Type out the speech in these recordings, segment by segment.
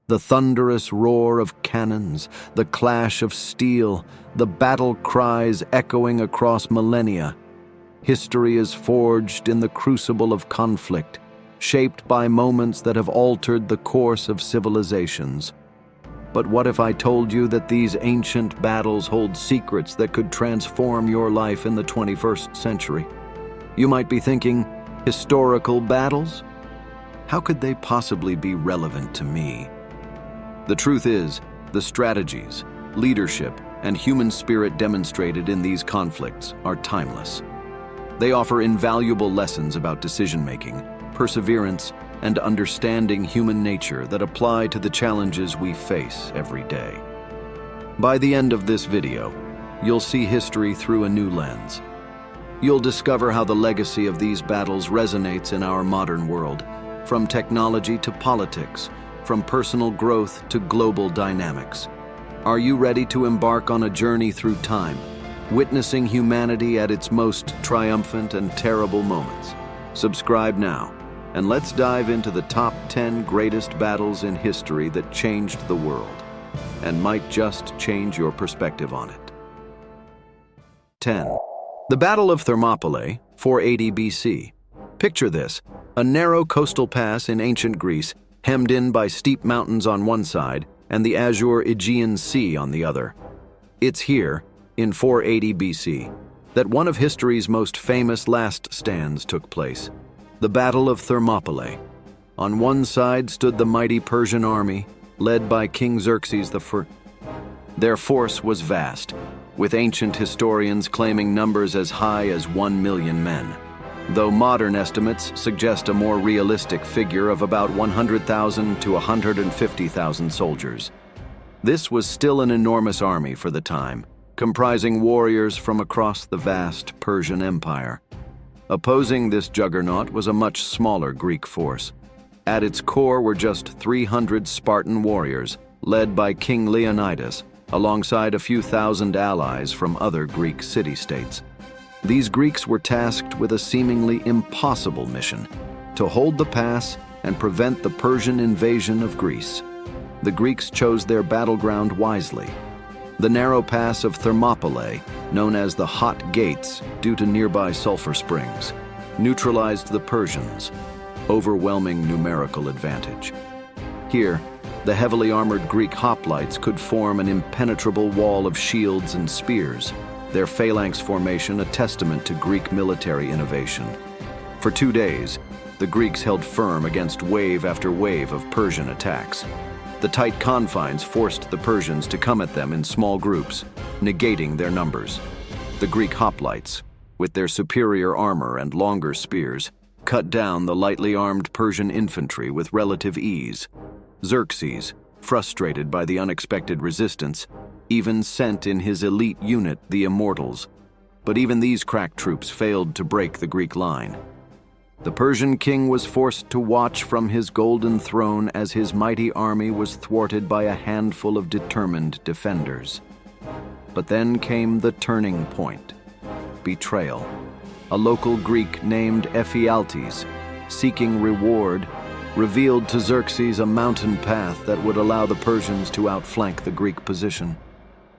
The thunderous roar of cannons, the clash of steel, the battle cries echoing across millennia. History is forged in the crucible of conflict, shaped by moments that have altered the course of civilizations. But what if I told you that these ancient battles hold secrets that could transform your life in the 21st century? You might be thinking, historical battles? How could they possibly be relevant to me? The truth is, the strategies, leadership, and human spirit demonstrated in these conflicts are timeless. They offer invaluable lessons about decision-making, perseverance, and understanding human nature that apply to the challenges we face every day. By the end of this video, you'll see history through a new lens. You'll discover how the legacy of these battles resonates in our modern world, from technology to politics, from personal growth to global dynamics. Are you ready to embark on a journey through time, witnessing humanity at its most triumphant and terrible moments? Subscribe now, and let's dive into the top 10 greatest battles in history that changed the world, and might just change your perspective on it. 10. The Battle of Thermopylae, 480 BC. Picture this, a narrow coastal pass in ancient Greece, hemmed in by steep mountains on one side and the azure Aegean Sea on the other. It's here, in 480 BC, that one of history's most famous last stands took place. The Battle of Thermopylae. On one side stood the mighty Persian army, led by King Xerxes I. Their force was vast, with ancient historians claiming numbers as high as 1 million men, though modern estimates suggest a more realistic figure of about 100,000 to 150,000 soldiers. This was still an enormous army for the time, comprising warriors from across the vast Persian Empire. Opposing this juggernaut was a much smaller Greek force. At its core were just 300 Spartan warriors, led by King Leonidas, alongside a few thousand allies from other Greek city-states. These Greeks were tasked with a seemingly impossible mission: to hold the pass and prevent the Persian invasion of Greece. The Greeks chose their battleground wisely. The narrow pass of Thermopylae, known as the Hot Gates due to nearby sulfur springs, neutralized the Persians' overwhelming numerical advantage. Here, the heavily armored Greek hoplites could form an impenetrable wall of shields and spears, their phalanx formation a testament to Greek military innovation. For 2 days, the Greeks held firm against wave after wave of Persian attacks. The tight confines forced the Persians to come at them in small groups, negating their numbers. The Greek hoplites, with their superior armor and longer spears, cut down the lightly armed Persian infantry with relative ease. Xerxes, frustrated by the unexpected resistance, even sent in his elite unit the Immortals. But even these crack troops failed to break the Greek line. The Persian king was forced to watch from his golden throne as his mighty army was thwarted by a handful of determined defenders. But then came the turning point: betrayal. A local Greek named Ephialtes, seeking reward, revealed to Xerxes a mountain path that would allow the Persians to outflank the Greek position.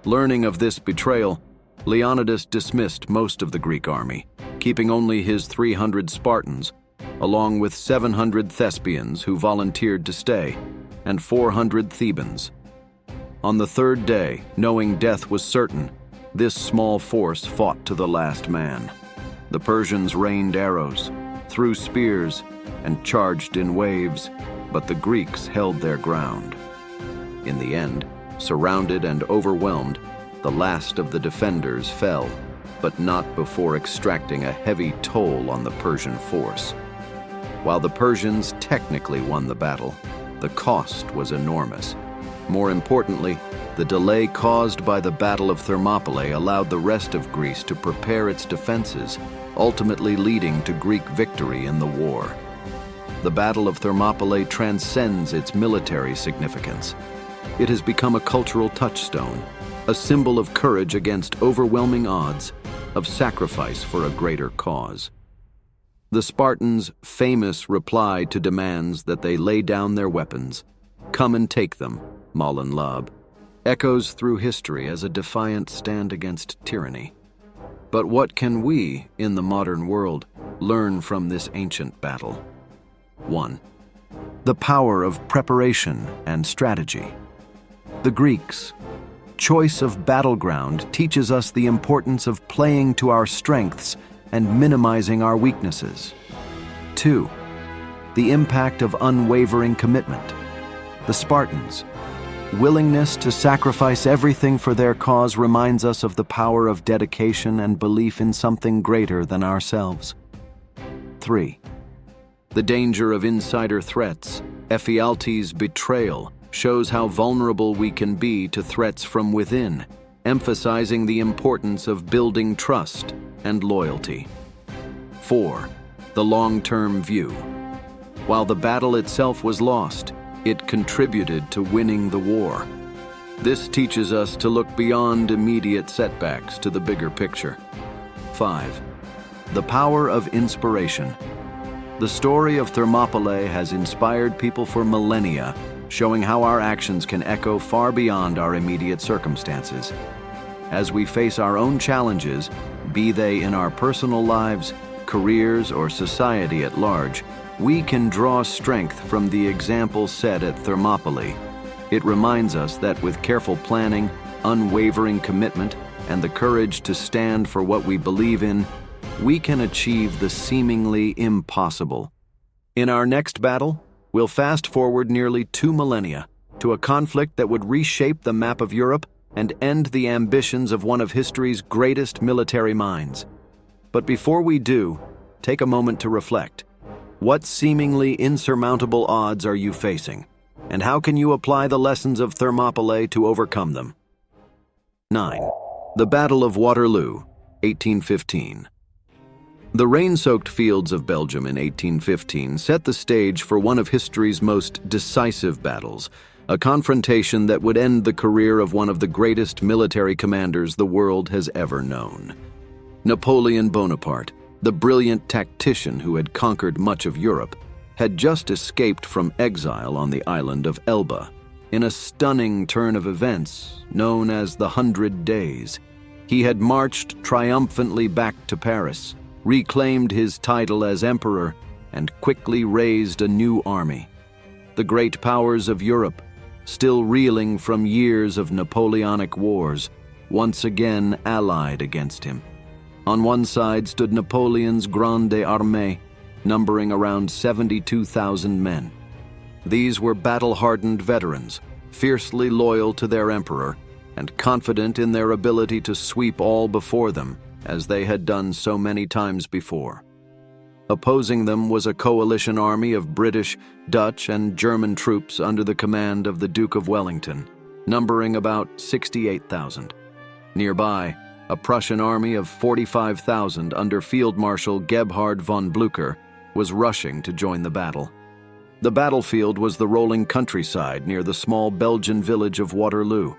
Learning of this betrayal, Leonidas dismissed most of the Greek army, keeping only his 300 Spartans, along with 700 Thespians who volunteered to stay, and 400 Thebans. On the third day, knowing death was certain, this small force fought to the last man. The Persians rained arrows, threw spears, and charged in waves, but the Greeks held their ground. In the end, surrounded and overwhelmed, the last of the defenders fell, but not before extracting a heavy toll on the Persian force. While the Persians technically won the battle, the cost was enormous. More importantly, the delay caused by the Battle of Thermopylae allowed the rest of Greece to prepare its defenses, ultimately leading to Greek victory in the war. The Battle of Thermopylae transcends its military significance. It has become a cultural touchstone, a symbol of courage against overwhelming odds, of sacrifice for a greater cause. The Spartans' famous reply to demands that they lay down their weapons, "Come and take them," Malin Lab, echoes through history as a defiant stand against tyranny. But what can we, in the modern world, learn from this ancient battle? 1. The power of preparation and strategy. The Greeks' choice of battleground teaches us the importance of playing to our strengths and minimizing our weaknesses. 2. The impact of unwavering commitment. The Spartans' willingness to sacrifice everything for their cause reminds us of the power of dedication and belief in something greater than ourselves. 3. The danger of insider threats. Ephialtes' betrayal shows how vulnerable we can be to threats from within, emphasizing the importance of building trust and loyalty. 4. The long-term view. While the battle itself was lost, it contributed to winning the war. This teaches us to look beyond immediate setbacks to the bigger picture. 5. The power of inspiration. The story of Thermopylae has inspired people for millennia, showing how our actions can echo far beyond our immediate circumstances. As we face our own challenges, be they in our personal lives, careers, or society at large, we can draw strength from the example set at Thermopylae. It reminds us that with careful planning, unwavering commitment, and the courage to stand for what we believe in, we can achieve the seemingly impossible. In our next battle, we'll fast forward nearly 2 millennia to a conflict that would reshape the map of Europe and end the ambitions of one of history's greatest military minds. But before we do, take a moment to reflect. What seemingly insurmountable odds are you facing? And how can you apply the lessons of Thermopylae to overcome them? 9. The Battle of Waterloo, 1815. The rain-soaked fields of Belgium in 1815 set the stage for one of history's most decisive battles, a confrontation that would end the career of one of the greatest military commanders the world has ever known. Napoleon Bonaparte, the brilliant tactician who had conquered much of Europe, had just escaped from exile on the island of Elba. In a stunning turn of events known as the 100 Days, he had marched triumphantly back to Paris, reclaimed his title as emperor, and quickly raised a new army. The great powers of Europe, still reeling from years of Napoleonic wars, once again allied against him. On one side stood Napoleon's Grande Armée, numbering around 72,000 men. These were battle-hardened veterans, fiercely loyal to their emperor, and confident in their ability to sweep all before them, as they had done so many times before. Opposing them was a coalition army of British, Dutch, and German troops under the command of the Duke of Wellington, numbering about 68,000. Nearby, a Prussian army of 45,000 under Field Marshal Gebhard von Blücher was rushing to join the battle. The battlefield was the rolling countryside near the small Belgian village of Waterloo.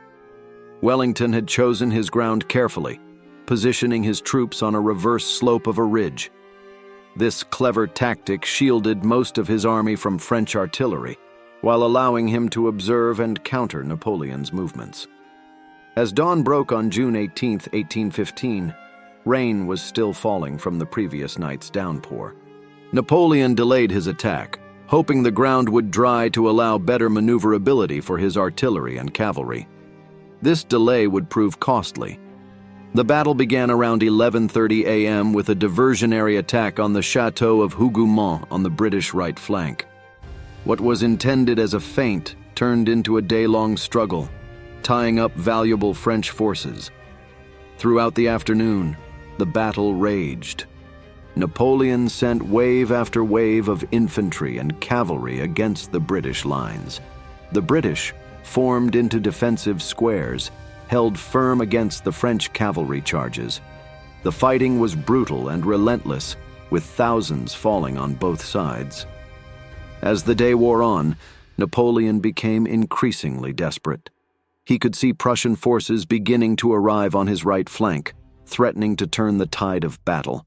Wellington had chosen his ground carefully, positioning his troops on a reverse slope of a ridge. This clever tactic shielded most of his army from French artillery, while allowing him to observe and counter Napoleon's movements. As dawn broke on June 18, 1815, rain was still falling from the previous night's downpour. Napoleon delayed his attack, hoping the ground would dry to allow better maneuverability for his artillery and cavalry. This delay would prove costly. The battle began around 11:30 a.m. with a diversionary attack on the chateau of Hougoumont on the British right flank. What was intended as a feint turned into a day-long struggle, tying up valuable French forces. Throughout the afternoon, the battle raged. Napoleon sent wave after wave of infantry and cavalry against the British lines. The British, formed into defensive squares, held firm against the French cavalry charges. The fighting was brutal and relentless, with thousands falling on both sides. As the day wore on, Napoleon became increasingly desperate. He could see Prussian forces beginning to arrive on his right flank, threatening to turn the tide of battle.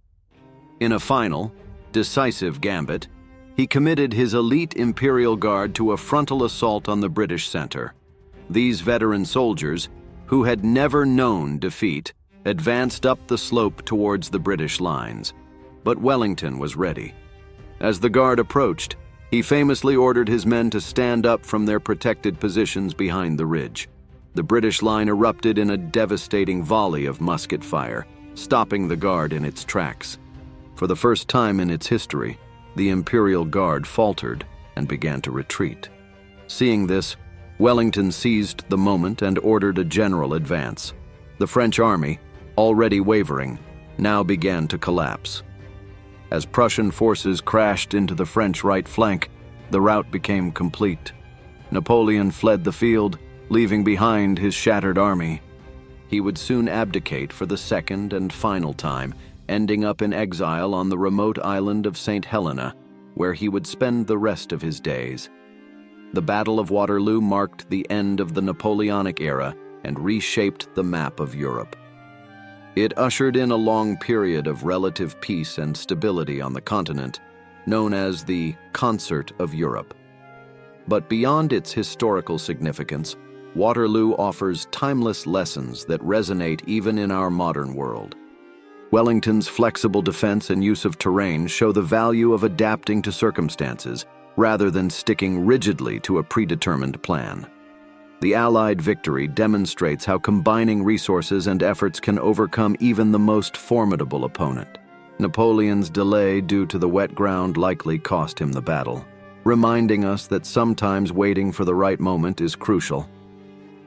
In a final, decisive gambit, He committed his elite Imperial Guard to a frontal assault on the British center. These veteran soldiers, who had never known defeat, advanced up the slope towards the British lines. But Wellington was ready. As the Guard approached, he famously ordered his men to stand up from their protected positions behind the ridge. The British line erupted in a devastating volley of musket fire, stopping the Guard in its tracks. For the first time in its history, the Imperial Guard faltered and began to retreat. Seeing this, Wellington seized the moment and ordered a general advance. The French army, already wavering, now began to collapse. As Prussian forces crashed into the French right flank, the rout became complete. Napoleon fled the field, leaving behind his shattered army. He would soon abdicate for the second and final time, ending up in exile on the remote island of St. Helena, where he would spend the rest of his days. The Battle of Waterloo marked the end of the Napoleonic era and reshaped the map of Europe. It ushered in a long period of relative peace and stability on the continent, known as the Concert of Europe. But beyond its historical significance, Waterloo offers timeless lessons that resonate even in our modern world. Wellington's flexible defense and use of terrain show the value of adapting to circumstances rather than sticking rigidly to a predetermined plan. The Allied victory demonstrates how combining resources and efforts can overcome even the most formidable opponent. Napoleon's delay due to the wet ground likely cost him the battle, reminding us that sometimes waiting for the right moment is crucial.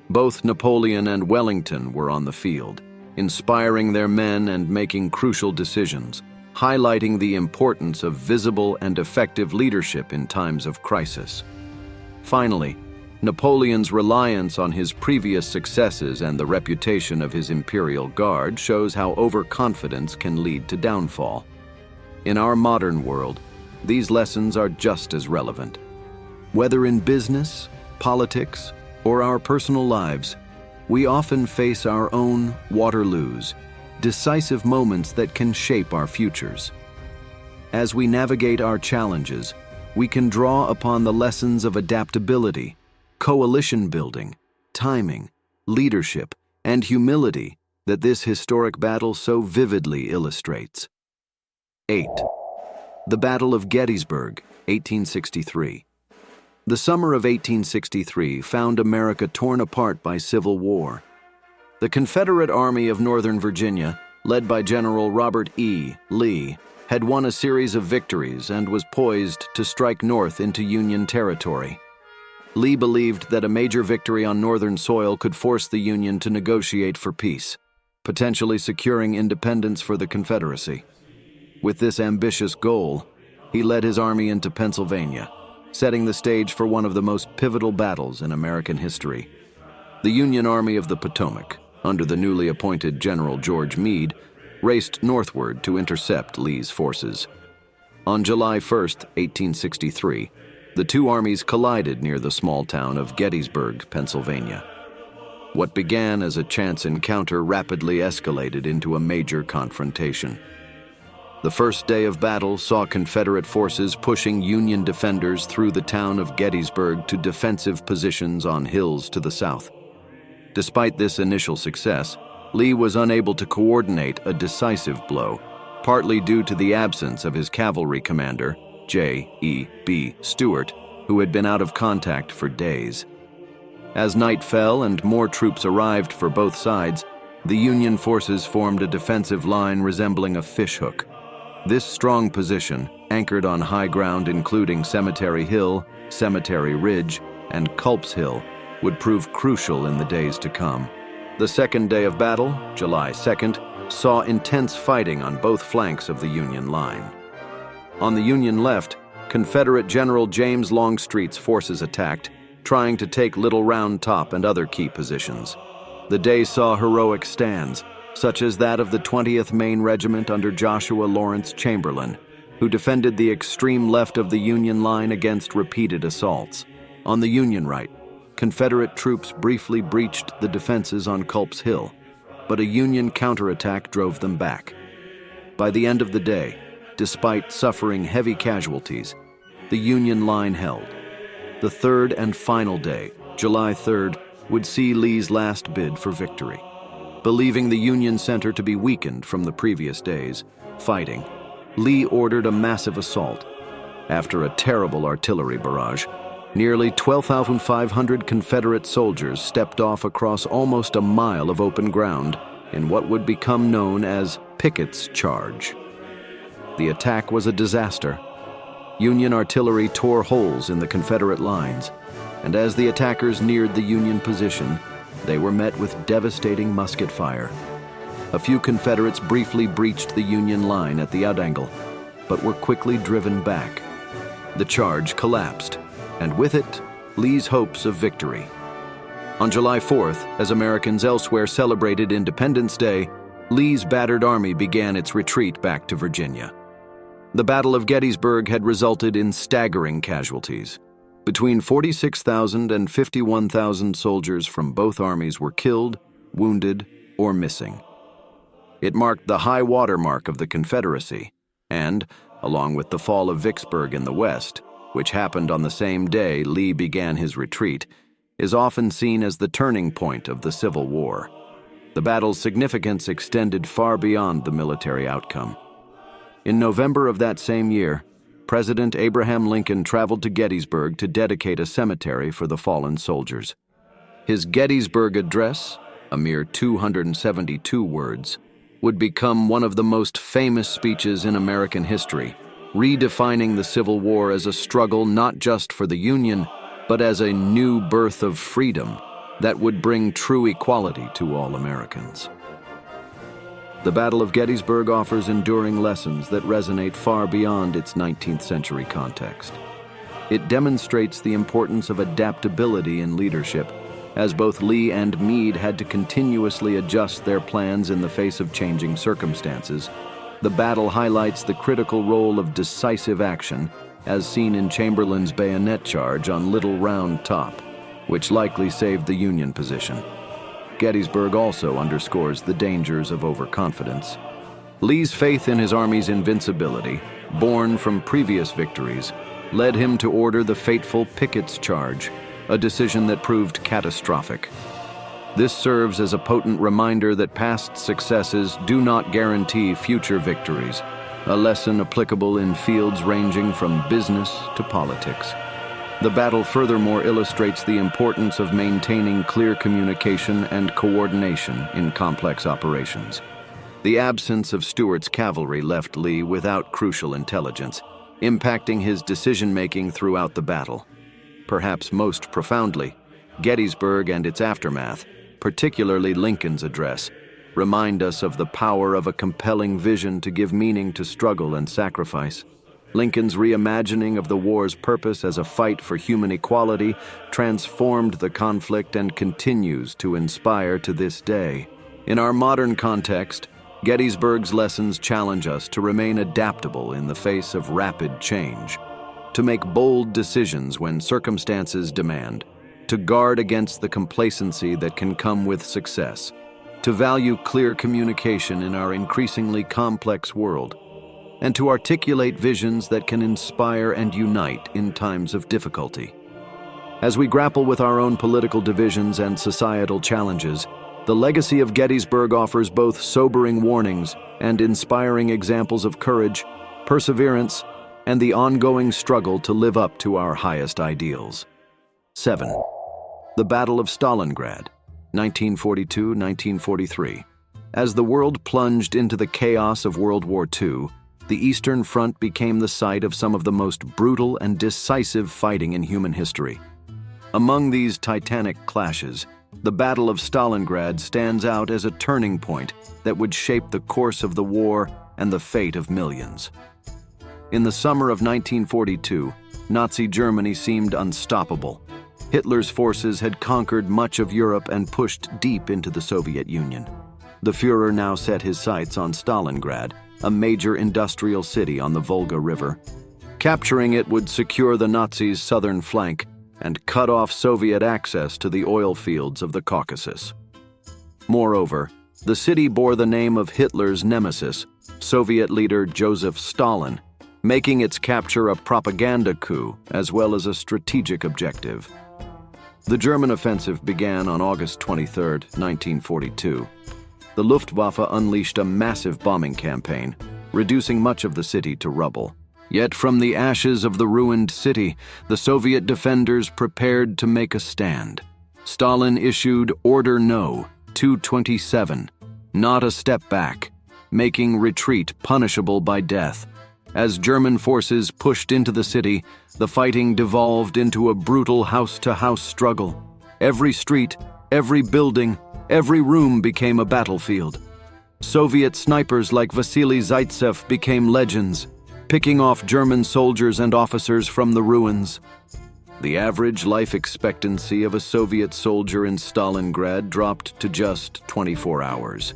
Both Napoleon and Wellington were on the field, inspiring their men and making crucial decisions, highlighting the importance of visible and effective leadership in times of crisis. Finally, Napoleon's reliance on his previous successes and the reputation of his Imperial Guard shows how overconfidence can lead to downfall. In our modern world, these lessons are just as relevant. Whether in business, politics, or our personal lives, we often face our own Waterloos, decisive moments that can shape our futures. As we navigate our challenges, we can draw upon the lessons of adaptability, coalition building, timing, leadership, and humility that this historic battle so vividly illustrates. 8. The Battle of Gettysburg, 1863. The summer of 1863 found America torn apart by civil war. The Confederate Army of Northern Virginia, led by General Robert E. Lee, had won a series of victories and was poised to strike north into Union territory. Lee believed that a major victory on Northern soil could force the Union to negotiate for peace, potentially securing independence for the Confederacy. With this ambitious goal, he led his army into Pennsylvania, setting the stage for one of the most pivotal battles in American history. The Union Army of the Potomac, under the newly appointed General George Meade, raced northward to intercept Lee's forces. On July 1, 1863, the two armies collided near the small town of Gettysburg, Pennsylvania. What began as a chance encounter rapidly escalated into a major confrontation. The first day of battle saw Confederate forces pushing Union defenders through the town of Gettysburg to defensive positions on hills to the south. Despite this initial success, Lee was unable to coordinate a decisive blow, partly due to the absence of his cavalry commander, J.E.B. Stuart, who had been out of contact for days. As night fell and more troops arrived for both sides, the Union forces formed a defensive line resembling a fishhook. This strong position, anchored on high ground including Cemetery Hill, Cemetery Ridge, and Culp's Hill, would prove crucial in the days to come. The second day of battle, July 2nd, saw intense fighting on both flanks of the Union line. On the Union left, Confederate General James Longstreet's forces attacked, trying to take Little Round Top and other key positions. The day saw heroic stands, such as that of the 20th Maine Regiment under Joshua Lawrence Chamberlain, who defended the extreme left of the Union line against repeated assaults. On the Union right, Confederate troops briefly breached the defenses on Culp's Hill, but a Union counterattack drove them back. By the end of the day, despite suffering heavy casualties, the Union line held. The third and final day, July 3rd, would see Lee's last bid for victory. Believing the Union center to be weakened from the previous days' fighting, Lee ordered a massive assault. After a terrible artillery barrage, nearly 12,500 Confederate soldiers stepped off across almost a mile of open ground in what would become known as Pickett's Charge. The attack was a disaster. Union artillery tore holes in the Confederate lines, and as the attackers neared the Union position, they were met with devastating musket fire. A few Confederates briefly breached the Union line at the outangle, but were quickly driven back. The charge collapsed, and with it, Lee's hopes of victory. On July 4th, as Americans elsewhere celebrated Independence Day, Lee's battered army began its retreat back to Virginia. The Battle of Gettysburg had resulted in staggering casualties. Between 46,000 and 51,000 soldiers from both armies were killed, wounded, or missing. It marked the high water mark of the Confederacy, and, along with the fall of Vicksburg in the West, which happened on the same day Lee began his retreat, is often seen as the turning point of the Civil War. The battle's significance extended far beyond the military outcome. In November of that same year, President Abraham Lincoln traveled to Gettysburg to dedicate a cemetery for the fallen soldiers. His Gettysburg Address, a mere 272 words, would become one of the most famous speeches in American history, redefining the Civil War as a struggle not just for the Union, but as a new birth of freedom that would bring true equality to all Americans. The Battle of Gettysburg offers enduring lessons that resonate far beyond its 19th century context. It demonstrates the importance of adaptability in leadership, as both Lee and Meade had to continuously adjust their plans in the face of changing circumstances. The battle highlights the critical role of decisive action, as seen in Chamberlain's bayonet charge on Little Round Top, which likely saved the Union position. Gettysburg also underscores the dangers of overconfidence. Lee's faith in his army's invincibility, born from previous victories, led him to order the fateful Pickett's Charge, a decision that proved catastrophic. This serves as a potent reminder that past successes do not guarantee future victories, a lesson applicable in fields ranging from business to politics. The battle furthermore illustrates the importance of maintaining clear communication and coordination in complex operations. The absence of Stuart's cavalry left Lee without crucial intelligence, impacting his decision-making throughout the battle. Perhaps most profoundly, Gettysburg and its aftermath, particularly Lincoln's address, remind us of the power of a compelling vision to give meaning to struggle and sacrifice. Lincoln's reimagining of the war's purpose as a fight for human equality transformed the conflict and continues to inspire to this day. In our modern context, Gettysburg's lessons challenge us to remain adaptable in the face of rapid change, to make bold decisions when circumstances demand, to guard against the complacency that can come with success, to value clear communication in our increasingly complex world, and to articulate visions that can inspire and unite in times of difficulty. As we grapple with our own political divisions and societal challenges, the legacy of Gettysburg offers both sobering warnings and inspiring examples of courage, perseverance, and the ongoing struggle to live up to our highest ideals. 7. The Battle of Stalingrad, 1942-1943. As the world plunged into the chaos of World War II, the Eastern Front became the site of some of the most brutal and decisive fighting in human history. Among these titanic clashes, the Battle of Stalingrad stands out as a turning point that would shape the course of the war and the fate of millions. In the summer of 1942, Nazi Germany seemed unstoppable. Hitler's forces had conquered much of Europe and pushed deep into the Soviet Union. The Führer now set his sights on Stalingrad, a major industrial city on the Volga River. Capturing it would secure the Nazis' southern flank and cut off Soviet access to the oil fields of the Caucasus. Moreover, the city bore the name of Hitler's nemesis, Soviet leader Joseph Stalin, making its capture a propaganda coup as well as a strategic objective. The German offensive began on August 23, 1942. The Luftwaffe unleashed a massive bombing campaign, reducing much of the city to rubble. Yet from the ashes of the ruined city, the Soviet defenders prepared to make a stand. Stalin issued Order No. 227, not a step back, making retreat punishable by death. As German forces pushed into the city, the fighting devolved into a brutal house-to-house struggle. Every street, every building, every room became a battlefield. Soviet snipers like Vasily Zaitsev became legends, picking off German soldiers and officers from the ruins. The average life expectancy of a Soviet soldier in Stalingrad dropped to just 24 hours.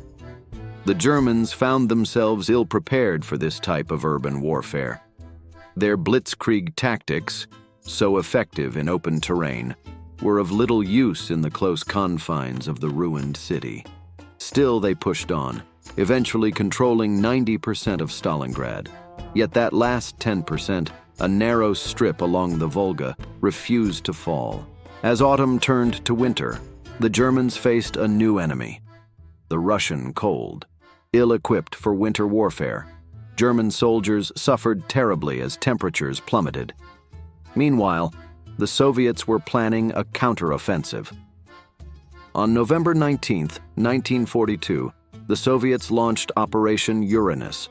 The Germans found themselves ill-prepared for this type of urban warfare. Their blitzkrieg tactics, so effective in open terrain, were of little use in the close confines of the ruined city. Still, they pushed on, eventually controlling 90% of Stalingrad. Yet that last 10%, a narrow strip along the Volga, refused to fall. As autumn turned to winter, the Germans faced a new enemy, the Russian cold. Ill-equipped for winter warfare, German soldiers suffered terribly as temperatures plummeted. Meanwhile, the Soviets were planning a counteroffensive. On November 19, 1942, the Soviets launched Operation Uranus.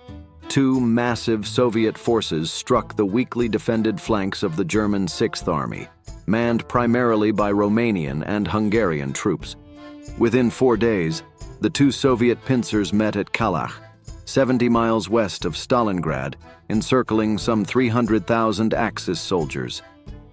Two massive Soviet forces struck the weakly defended flanks of the German Sixth Army, manned primarily by Romanian and Hungarian troops. Within 4 days, the two Soviet pincers met at Kalach, 70 miles west of Stalingrad, encircling some 300,000 Axis soldiers.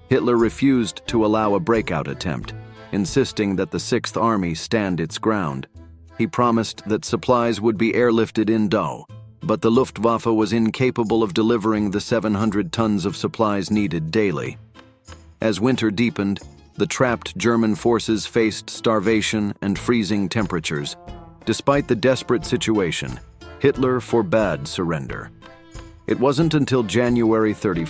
Hitler refused to allow a breakout attempt, insisting that the Sixth Army stand its ground. He promised that supplies would be airlifted in tow, but the Luftwaffe was incapable of delivering the 700 tons of supplies needed daily. As winter deepened, the trapped German forces faced starvation and freezing temperatures. Despite the desperate situation, Hitler forbade surrender. It wasn't until January 31,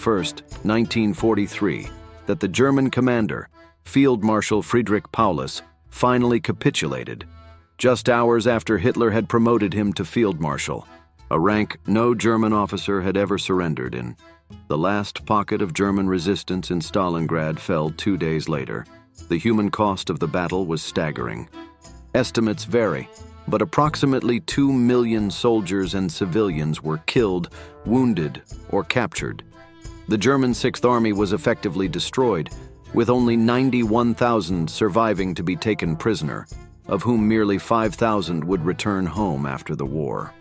1943, that the German commander, Field Marshal Friedrich Paulus, finally capitulated, just hours after Hitler had promoted him to Field Marshal, a rank no German officer had ever surrendered in. The last pocket of German resistance in Stalingrad fell 2 days later. The human cost of the battle was staggering. Estimates vary, but approximately 2 million soldiers and civilians were killed, wounded, or captured. The German Sixth Army was effectively destroyed, with only 91,000 surviving to be taken prisoner, of whom merely 5,000 would return home after the war.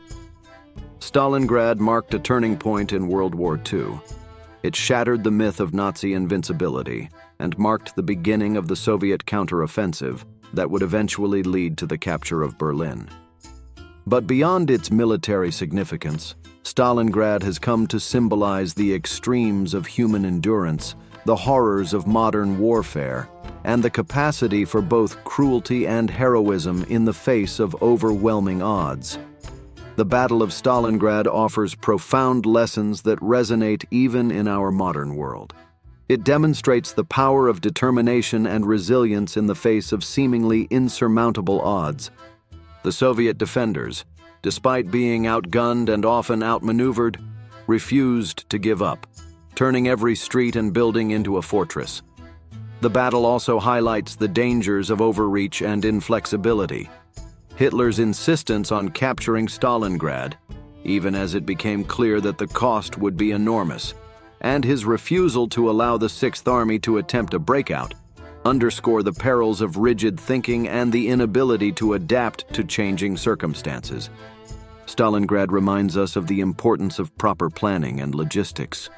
Stalingrad marked a turning point in World War II. It shattered the myth of Nazi invincibility and marked the beginning of the Soviet counteroffensive that would eventually lead to the capture of Berlin. But beyond its military significance, Stalingrad has come to symbolize the extremes of human endurance, the horrors of modern warfare, and the capacity for both cruelty and heroism in the face of overwhelming odds. The Battle of Stalingrad offers profound lessons that resonate even in our modern world. It demonstrates the power of determination and resilience in the face of seemingly insurmountable odds. The Soviet defenders, despite being outgunned and often outmaneuvered, refused to give up, turning every street and building into a fortress. The battle also highlights the dangers of overreach and inflexibility. Hitler's insistence on capturing Stalingrad, even as it became clear that the cost would be enormous, and his refusal to allow the Sixth Army to attempt a breakout, underscore the perils of rigid thinking and the inability to adapt to changing circumstances. Stalingrad reminds us of the importance of proper planning and logistics.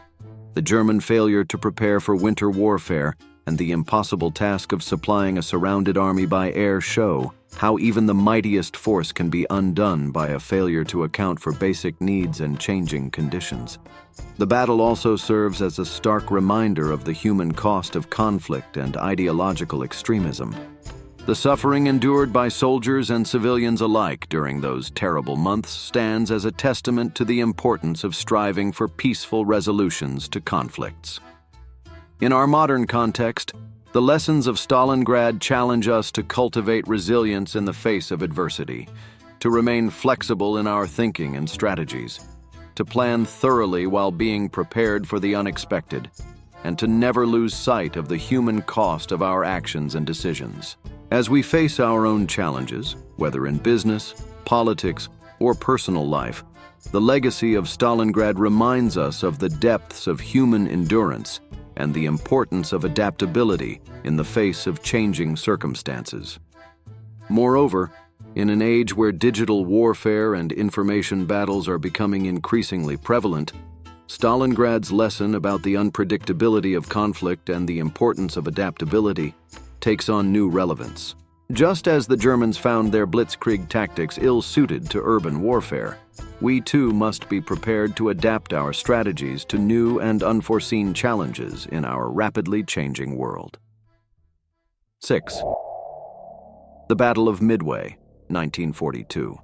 The German failure to prepare for winter warfare and the impossible task of supplying a surrounded army by air show how even the mightiest force can be undone by a failure to account for basic needs and changing conditions. The battle also serves as a stark reminder of the human cost of conflict and ideological extremism. The suffering endured by soldiers and civilians alike during those terrible months stands as a testament to the importance of striving for peaceful resolutions to conflicts. In our modern context, the lessons of Stalingrad challenge us to cultivate resilience in the face of adversity, to remain flexible in our thinking and strategies, to plan thoroughly while being prepared for the unexpected, and to never lose sight of the human cost of our actions and decisions. As we face our own challenges, whether in business, politics, or personal life, the legacy of Stalingrad reminds us of the depths of human endurance and the importance of adaptability in the face of changing circumstances. Moreover, in an age where digital warfare and information battles are becoming increasingly prevalent, Stalingrad's lesson about the unpredictability of conflict and the importance of adaptability takes on new relevance. Just as the Germans found their blitzkrieg tactics ill-suited to urban warfare, we too must be prepared to adapt our strategies to new and unforeseen challenges in our rapidly changing world. 6. The Battle of Midway, 1942.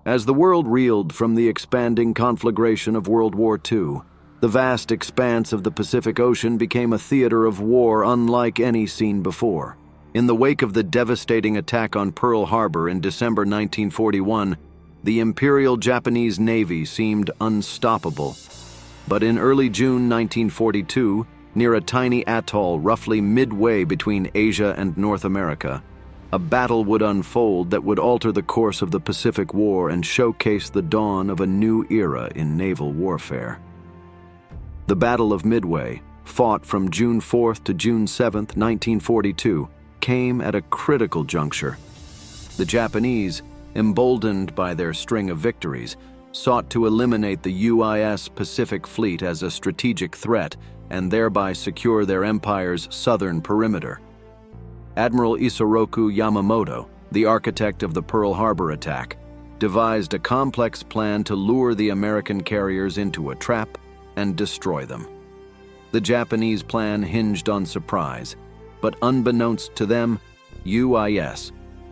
As the world reeled from the expanding conflagration of World War II, the vast expanse of the Pacific Ocean became a theater of war unlike any seen before. In the wake of the devastating attack on Pearl Harbor in December 1941, the Imperial Japanese Navy seemed unstoppable. But in early June 1942, near a tiny atoll roughly midway between Asia and North America, a battle would unfold that would alter the course of the Pacific War and showcase the dawn of a new era in naval warfare. The Battle of Midway, fought from June 4th to June 7th, 1942, came at a critical juncture. The Japanese, emboldened by their string of victories, sought to eliminate the UIS Pacific Fleet as a strategic threat and thereby secure their empire's southern perimeter. Admiral Isoroku Yamamoto, the architect of the Pearl Harbor attack, devised a complex plan to lure the American carriers into a trap and destroy them. The Japanese plan hinged on surprise, but unbeknownst to them, UIS,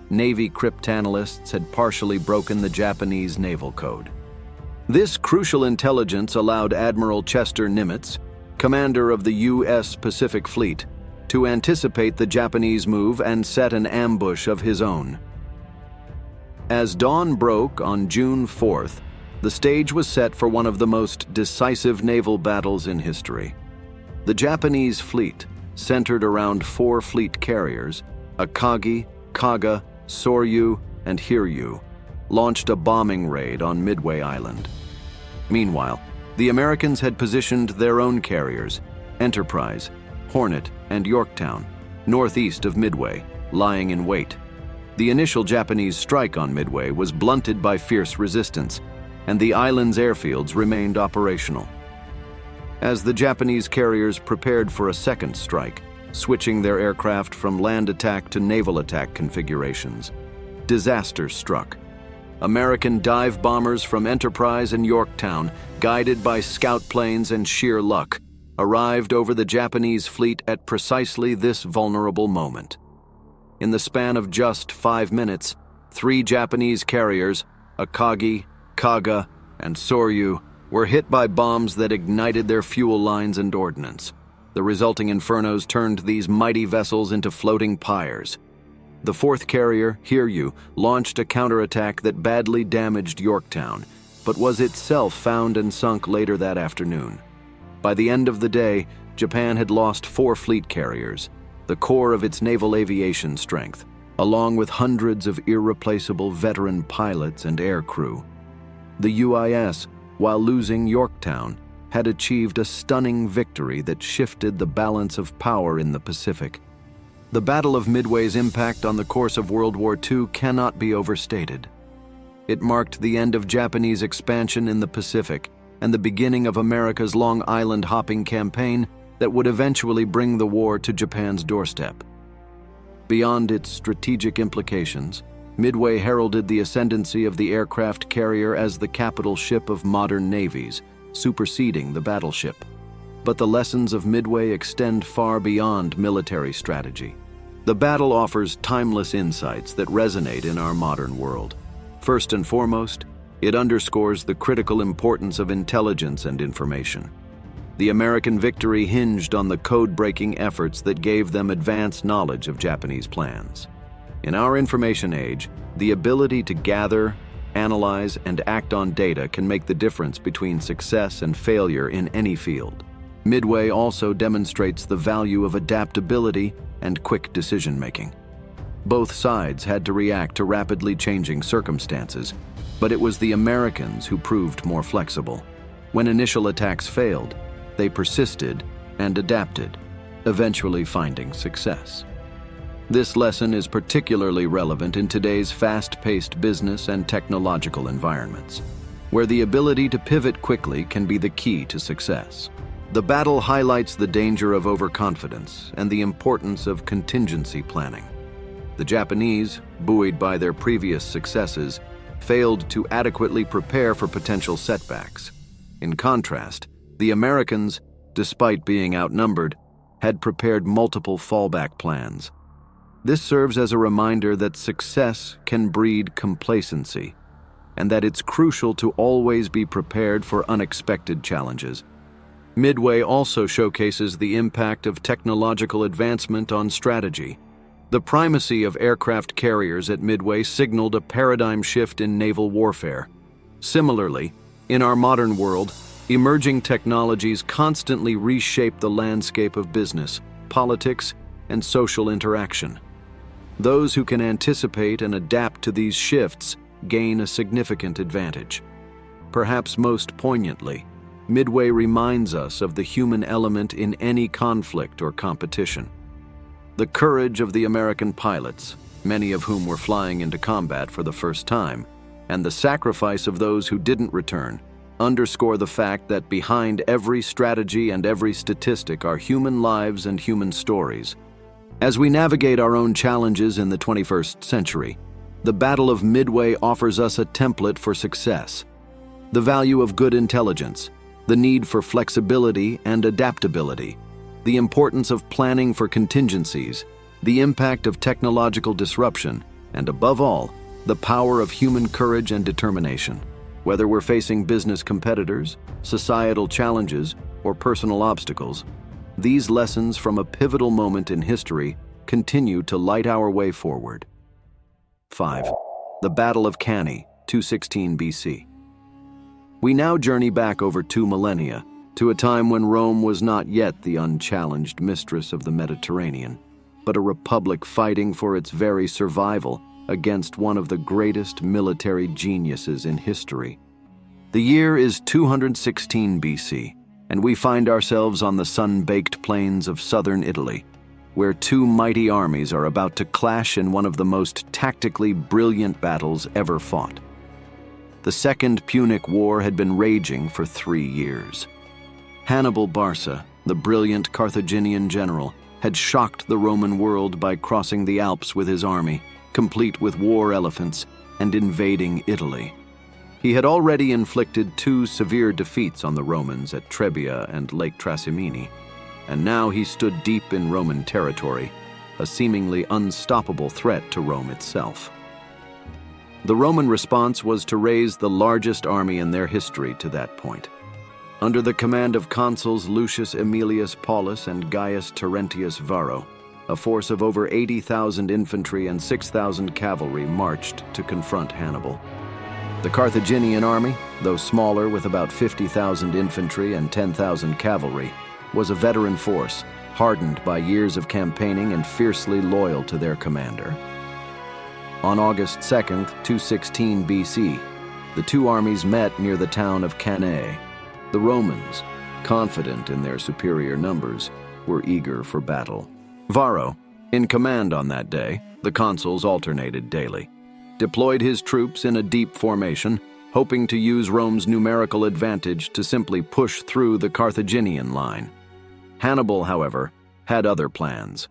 Navy cryptanalysts had partially broken the Japanese naval code. This crucial intelligence allowed Admiral Chester Nimitz, commander of the U.S. Pacific Fleet, to anticipate the Japanese move and set an ambush of his own. As dawn broke on June 4th, the stage was set for one of the most decisive naval battles in history. The Japanese fleet, centered around 4 fleet carriers, Akagi, Kaga, Soryu, and Hiryu, launched a bombing raid on Midway Island. Meanwhile, the Americans had positioned their own carriers, Enterprise, Hornet, and Yorktown, northeast of Midway, lying in wait. The initial Japanese strike on Midway was blunted by fierce resistance, and the island's airfields remained operational. As the Japanese carriers prepared for a second strike, switching their aircraft from land attack to naval attack configurations, disaster struck. American dive bombers from Enterprise and Yorktown, guided by scout planes and sheer luck, arrived over the Japanese fleet at precisely this vulnerable moment. In the span of just 5 minutes, 3 Japanese carriers, Akagi, Kaga, and Soryu, were hit by bombs that ignited their fuel lines and ordnance. The resulting infernos turned these mighty vessels into floating pyres. The 4th carrier, Hiryu, launched a counterattack that badly damaged Yorktown, but was itself found and sunk later that afternoon. By the end of the day, Japan had lost 4 fleet carriers, the core of its naval aviation strength, along with hundreds of irreplaceable veteran pilots and air crew. The UIS, while losing Yorktown, had achieved a stunning victory that shifted the balance of power in the Pacific. The Battle of Midway's impact on the course of World War II cannot be overstated. It marked the end of Japanese expansion in the Pacific and the beginning of America's Long Island hopping campaign that would eventually bring the war to Japan's doorstep. Beyond its strategic implications, Midway heralded the ascendancy of the aircraft carrier as the capital ship of modern navies, superseding the battleship. But the lessons of Midway extend far beyond military strategy. The battle offers timeless insights that resonate in our modern world. First and foremost, it underscores the critical importance of intelligence and information. The American victory hinged on the code-breaking efforts that gave them advanced knowledge of Japanese plans. In our information age, the ability to gather, analyze, and act on data can make the difference between success and failure in any field. Midway also demonstrates the value of adaptability and quick decision-making. Both sides had to react to rapidly changing circumstances, but it was the Americans who proved more flexible. When initial attacks failed, they persisted and adapted, eventually finding success. This lesson is particularly relevant in today's fast-paced business and technological environments, where the ability to pivot quickly can be the key to success. The battle highlights the danger of overconfidence and the importance of contingency planning. The Japanese, buoyed by their previous successes, failed to adequately prepare for potential setbacks. In contrast, the Americans, despite being outnumbered, had prepared multiple fallback plans. This serves as a reminder that success can breed complacency, and that it's crucial to always be prepared for unexpected challenges. Midway also showcases the impact of technological advancement on strategy. The primacy of aircraft carriers at Midway signaled a paradigm shift in naval warfare. Similarly, in our modern world, emerging technologies constantly reshape the landscape of business, politics, and social interaction. Those who can anticipate and adapt to these shifts gain a significant advantage. Perhaps most poignantly, Midway reminds us of the human element in any conflict or competition. The courage of the American pilots, many of whom were flying into combat for the first time, and the sacrifice of those who didn't return, underscore the fact that behind every strategy and every statistic are human lives and human stories. As we navigate our own challenges in the 21st century, the Battle of Midway offers us a template for success. The value of good intelligence, the need for flexibility and adaptability, the importance of planning for contingencies, the impact of technological disruption, and above all, the power of human courage and determination. Whether we're facing business competitors, societal challenges, or personal obstacles, these lessons from a pivotal moment in history continue to light our way forward. 5. The Battle of Cani, 216 BC. We now journey back over 2 millennia, to a time when Rome was not yet the unchallenged mistress of the Mediterranean, but a republic fighting for its very survival against one of the greatest military geniuses in history. The year is 216 BC, and we find ourselves on the sun-baked plains of southern Italy, where 2 mighty armies are about to clash in one of the most tactically brilliant battles ever fought. The Second Punic War had been raging for 3 years. Hannibal Barca, the brilliant Carthaginian general, had shocked the Roman world by crossing the Alps with his army, complete with war elephants, and invading Italy. He had already inflicted 2 severe defeats on the Romans at Trebia and Lake Trasimene, and now he stood deep in Roman territory, a seemingly unstoppable threat to Rome itself. The Roman response was to raise the largest army in their history to that point. Under the command of consuls Lucius Aemilius Paulus and Gaius Terentius Varro, a force of over 80,000 infantry and 6,000 cavalry marched to confront Hannibal. The Carthaginian army, though smaller with about 50,000 infantry and 10,000 cavalry, was a veteran force, hardened by years of campaigning and fiercely loyal to their commander. On August 2nd, 216 BC, the 2 armies met near the town of Cani. The Romans, confident in their superior numbers, were eager for battle. Varro, in command on that day, the consuls alternated daily, deployed his troops in a deep formation, hoping to use Rome's numerical advantage to simply push through the Carthaginian line. Hannibal, however, had other plans.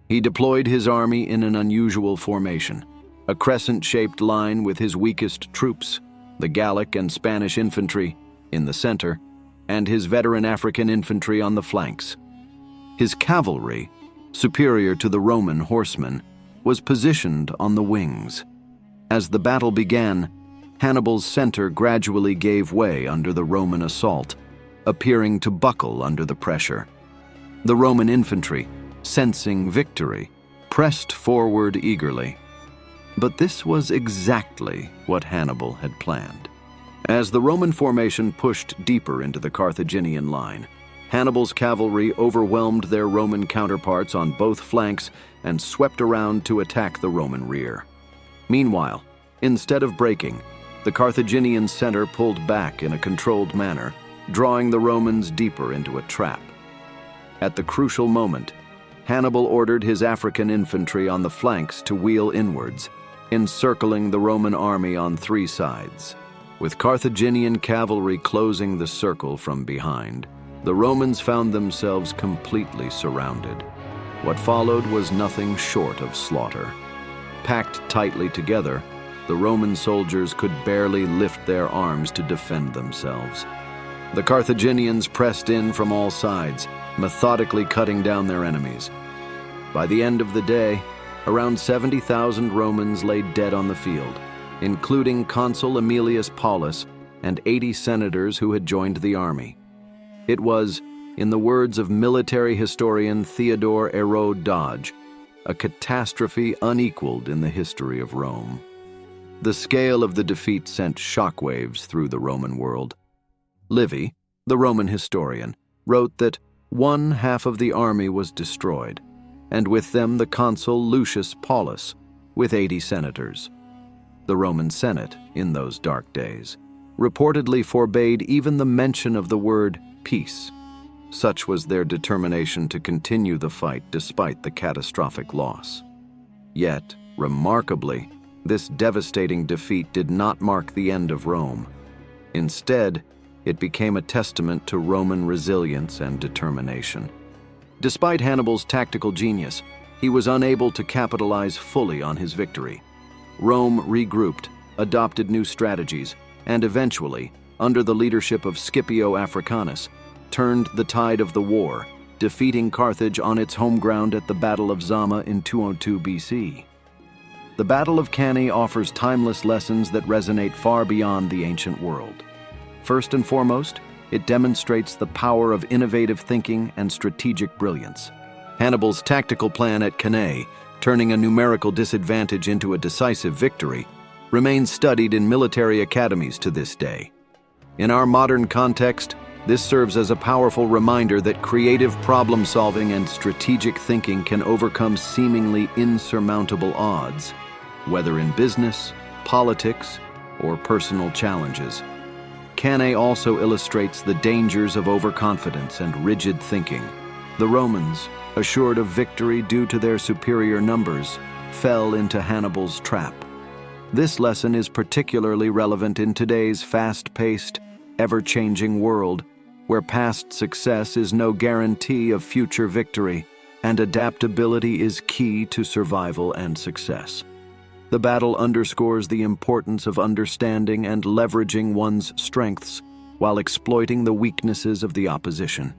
He deployed his army in an unusual formation, a crescent-shaped line with his weakest troops, the Gallic and Spanish infantry, in the center, and his veteran African infantry on the flanks. His cavalry, superior to the Roman horsemen, was positioned on the wings. As the battle began, Hannibal's center gradually gave way under the Roman assault, appearing to buckle under the pressure. The Roman infantry, sensing victory, pressed forward eagerly. But this was exactly what Hannibal had planned. As the Roman formation pushed deeper into the Carthaginian line, Hannibal's cavalry overwhelmed their Roman counterparts on both flanks and swept around to attack the Roman rear. Meanwhile, instead of breaking, the Carthaginian center pulled back in a controlled manner, drawing the Romans deeper into a trap. At the crucial moment, Hannibal ordered his African infantry on the flanks to wheel inwards, encircling the Roman army on three sides. With Carthaginian cavalry closing the circle from behind, the Romans found themselves completely surrounded. What followed was nothing short of slaughter. Packed tightly together, the Roman soldiers could barely lift their arms to defend themselves. The Carthaginians pressed in from all sides, methodically cutting down their enemies. By the end of the day, around 70,000 Romans lay dead on the field, including Consul Aemilius Paulus and 80 senators who had joined the army. It was, in the words of military historian Theodore Hérode Dodge, a catastrophe unequaled in the history of Rome. The scale of the defeat sent shockwaves through the Roman world. Livy, the Roman historian, wrote that one half of the army was destroyed, and with them the consul Lucius Paulus, with 80 senators. The Roman Senate, in those dark days, reportedly forbade even the mention of the word peace. Such was their determination to continue the fight despite the catastrophic loss. Yet, remarkably, this devastating defeat did not mark the end of Rome. Instead, it became a testament to Roman resilience and determination. Despite Hannibal's tactical genius, he was unable to capitalize fully on his victory. Rome regrouped, adopted new strategies, and eventually, under the leadership of Scipio Africanus, turned the tide of the war, defeating Carthage on its home ground at the Battle of Zama in 202 BC. The Battle of Cani offers timeless lessons that resonate far beyond the ancient world. First and foremost, it demonstrates the power of innovative thinking and strategic brilliance. Hannibal's tactical plan at Cani, turning a numerical disadvantage into a decisive victory, remains studied in military academies to this day. In our modern context, this serves as a powerful reminder that creative problem-solving and strategic thinking can overcome seemingly insurmountable odds, whether in business, politics, or personal challenges. Cani also illustrates the dangers of overconfidence and rigid thinking. The Romans, assured of victory due to their superior numbers, fell into Hannibal's trap. This lesson is particularly relevant in today's fast-paced, ever-changing world, where past success is no guarantee of future victory, and adaptability is key to survival and success. The battle underscores the importance of understanding and leveraging one's strengths while exploiting the weaknesses of the opposition.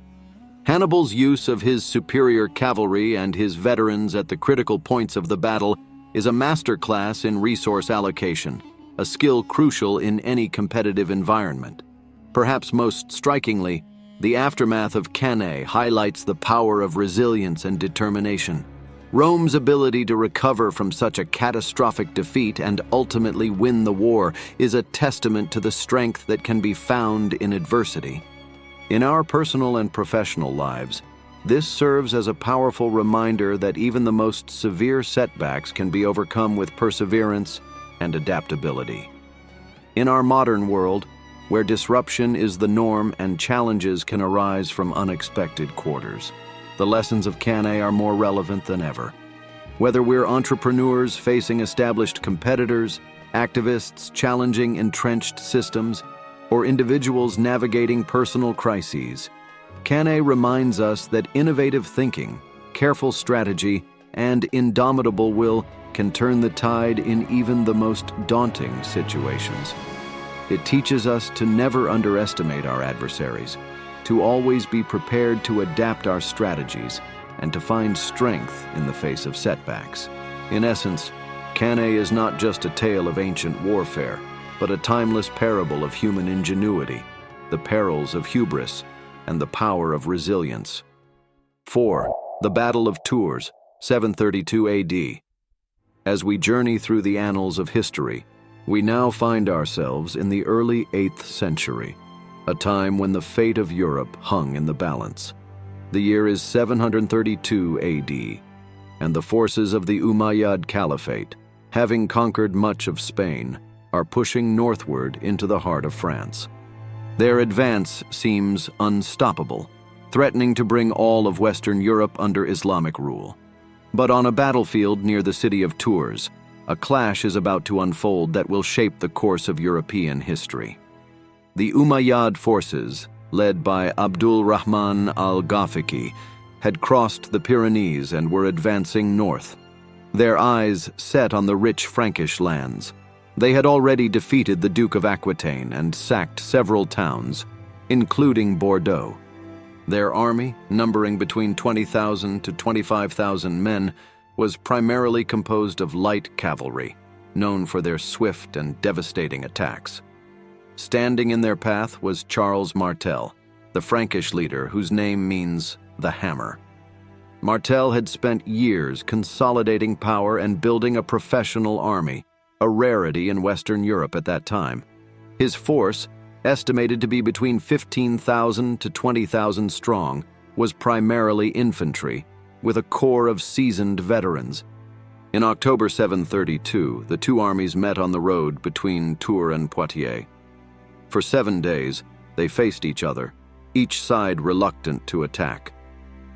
Hannibal's use of his superior cavalry and his veterans at the critical points of the battle is a masterclass in resource allocation, a skill crucial in any competitive environment. Perhaps most strikingly, the aftermath of Cani highlights the power of resilience and determination. Rome's ability to recover from such a catastrophic defeat and ultimately win the war is a testament to the strength that can be found in adversity. In our personal and professional lives, this serves as a powerful reminder that even the most severe setbacks can be overcome with perseverance and adaptability. In our modern world, where disruption is the norm and challenges can arise from unexpected quarters, the lessons of Cani are more relevant than ever. Whether we're entrepreneurs facing established competitors, activists challenging entrenched systems, or individuals navigating personal crises, Cani reminds us that innovative thinking, careful strategy, and indomitable will can turn the tide in even the most daunting situations. It teaches us to never underestimate our adversaries, to always be prepared to adapt our strategies, and to find strength in the face of setbacks. In essence, Cani is not just a tale of ancient warfare, but a timeless parable of human ingenuity, the perils of hubris, and the power of resilience. 4. The Battle of Tours, 732 AD. As we journey through the annals of history, we now find ourselves in the early 8th century, a time when the fate of Europe hung in the balance. The year is 732 AD, and the forces of the Umayyad Caliphate, having conquered much of Spain, are pushing northward into the heart of France. Their advance seems unstoppable, threatening to bring all of Western Europe under Islamic rule. But on a battlefield near the city of Tours, a clash is about to unfold that will shape the course of European history. The Umayyad forces, led by Abdul Rahman al-Ghafiqi, had crossed the Pyrenees and were advancing north, their eyes set on the rich Frankish lands. They had already defeated the Duke of Aquitaine and sacked several towns, including Bordeaux. Their army, numbering between 20,000 to 25,000 men, was primarily composed of light cavalry, known for their swift and devastating attacks. Standing in their path was Charles Martel, the Frankish leader whose name means the hammer. Martel had spent years consolidating power and building a professional army, a rarity in Western Europe at that time. His force, estimated to be between 15,000 to 20,000 strong, was primarily infantry, with a core of seasoned veterans. In October 732, the two armies met on the road between Tours and Poitiers. For 7 days, they faced each other, each side reluctant to attack.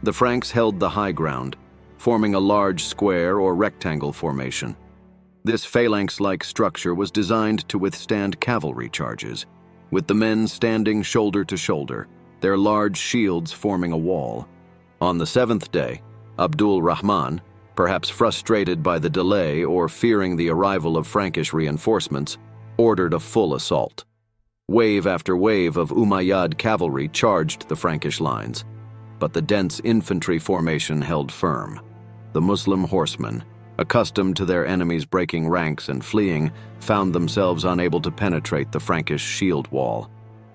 The Franks held the high ground, forming a large square or rectangle formation. This phalanx-like structure was designed to withstand cavalry charges, with the men standing shoulder to shoulder, their large shields forming a wall. On the 7th day, Abdul Rahman, perhaps frustrated by the delay or fearing the arrival of Frankish reinforcements, ordered a full assault. Wave after wave of Umayyad cavalry charged the Frankish lines, but the dense infantry formation held firm. The Muslim horsemen, accustomed to their enemies breaking ranks and fleeing, found themselves unable to penetrate the Frankish shield wall.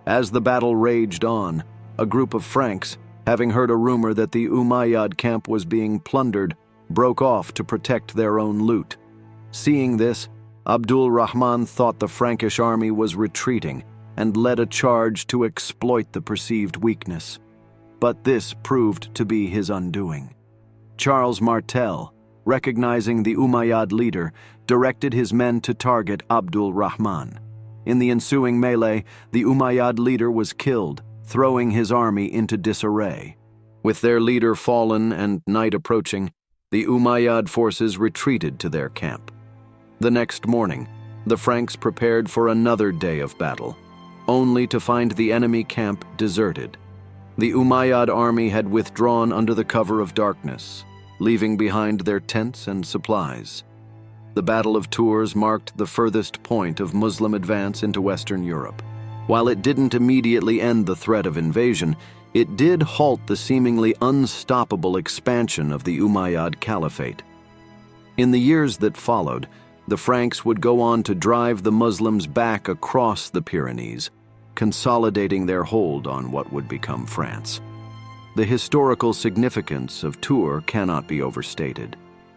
As the battle raged on, a group of Franks, having heard a rumor that the Umayyad camp was being plundered, broke off to protect their own loot. Seeing this, Abdul Rahman thought the Frankish army was retreating and led a charge to exploit the perceived weakness. But this proved to be his undoing. Charles Martel, recognizing the Umayyad leader, directed his men to target Abdul Rahman. In the ensuing melee, the Umayyad leader was killed, throwing his army into disarray. With their leader fallen and night approaching, the Umayyad forces retreated to their camp. The next morning, the Franks prepared for another day of battle, only to find the enemy camp deserted. The Umayyad army had withdrawn under the cover of darkness, leaving behind their tents and supplies. The Battle of Tours marked the furthest point of Muslim advance into Western Europe. While it didn't immediately end the threat of invasion, it did halt the seemingly unstoppable expansion of the Umayyad Caliphate. In the years that followed, the Franks would go on to drive the Muslims back across the Pyrenees, consolidating their hold on what would become France. The historical significance of Tours cannot be overstated.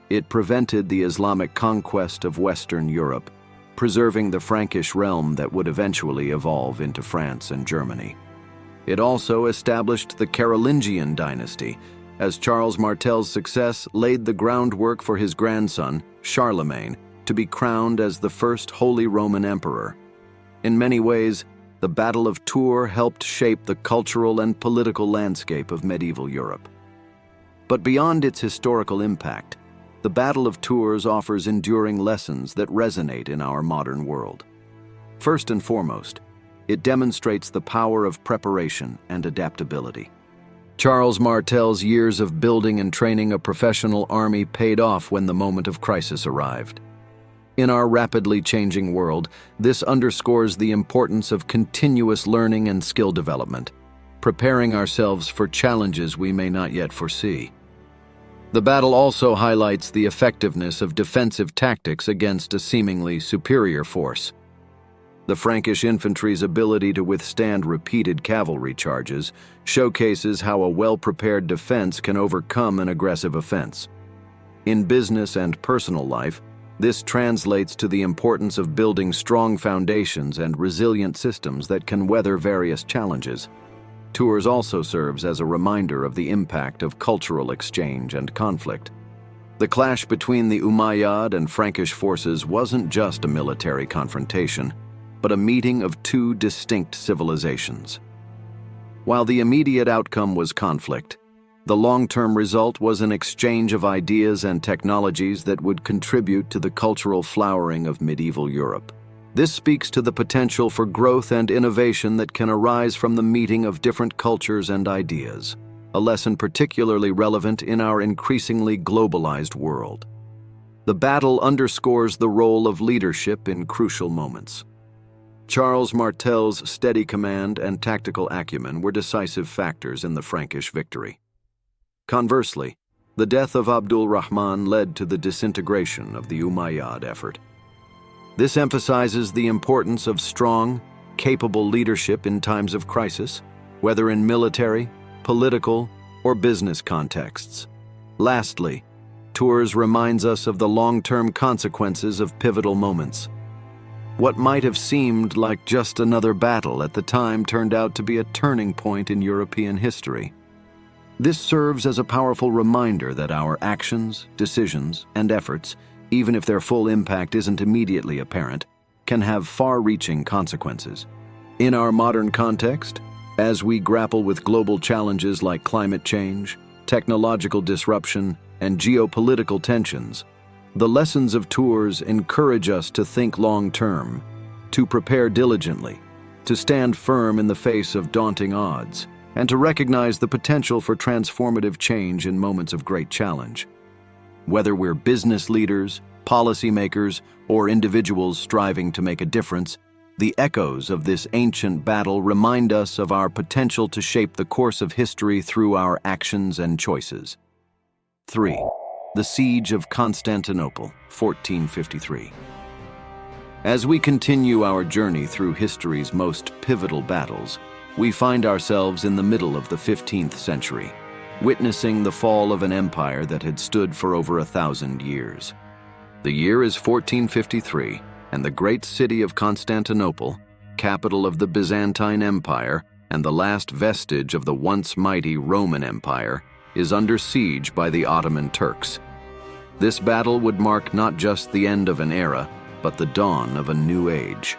It prevented the Islamic conquest of Western Europe, preserving the Frankish realm that would eventually evolve into France and Germany. It also established the Carolingian dynasty, as Charles Martel's success laid the groundwork for his grandson, Charlemagne, to be crowned as the first Holy Roman Emperor. In many ways, the Battle of Tours helped shape the cultural and political landscape of medieval Europe. But beyond its historical impact, the Battle of Tours offers enduring lessons that resonate in our modern world. First and foremost, it demonstrates the power of preparation and adaptability. Charles Martel's years of building and training a professional army paid off when the moment of crisis arrived. In our rapidly changing world, this underscores the importance of continuous learning and skill development, preparing ourselves for challenges we may not yet foresee. The battle also highlights the effectiveness of defensive tactics against a seemingly superior force. The Frankish infantry's ability to withstand repeated cavalry charges showcases how a well-prepared defense can overcome an aggressive offense. In business and personal life, this translates to the importance of building strong foundations and resilient systems that can weather various challenges. Tours also serves as a reminder of the impact of cultural exchange and conflict. The clash between the Umayyad and Frankish forces wasn't just a military confrontation, but a meeting of two distinct civilizations. While the immediate outcome was conflict, the long-term result was an exchange of ideas and technologies that would contribute to the cultural flowering of medieval Europe. This speaks to the potential for growth and innovation that can arise from the meeting of different cultures and ideas, a lesson particularly relevant in our increasingly globalized world. The battle underscores the role of leadership in crucial moments. Charles Martel's steady command and tactical acumen were decisive factors in the Frankish victory. Conversely, the death of Abdul Rahman led to the disintegration of the Umayyad effort. This emphasizes the importance of strong, capable leadership in times of crisis, whether in military, political, or business contexts. Lastly, Tours reminds us of the long-term consequences of pivotal moments. What might have seemed like just another battle at the time turned out to be a turning point in European history. This serves as a powerful reminder that our actions, decisions, and efforts, even if their full impact isn't immediately apparent, can have far-reaching consequences. In our modern context, as we grapple with global challenges like climate change, technological disruption, and geopolitical tensions, the lessons of Tours encourage us to think long-term, to prepare diligently, to stand firm in the face of daunting odds, and to recognize the potential for transformative change in moments of great challenge. Whether we're business leaders, policymakers, or individuals striving to make a difference, the echoes of this ancient battle remind us of our potential to shape the course of history through our actions and choices. 3. The Siege of Constantinople, 1453. As we continue our journey through history's most pivotal battles, we find ourselves in the middle of the 15th century, witnessing the fall of an empire that had stood for over 1,000 years. The year is 1453, and the great city of Constantinople, capital of the Byzantine Empire and the last vestige of the once mighty Roman Empire, is under siege by the Ottoman Turks. This battle would mark not just the end of an era, but the dawn of a new age.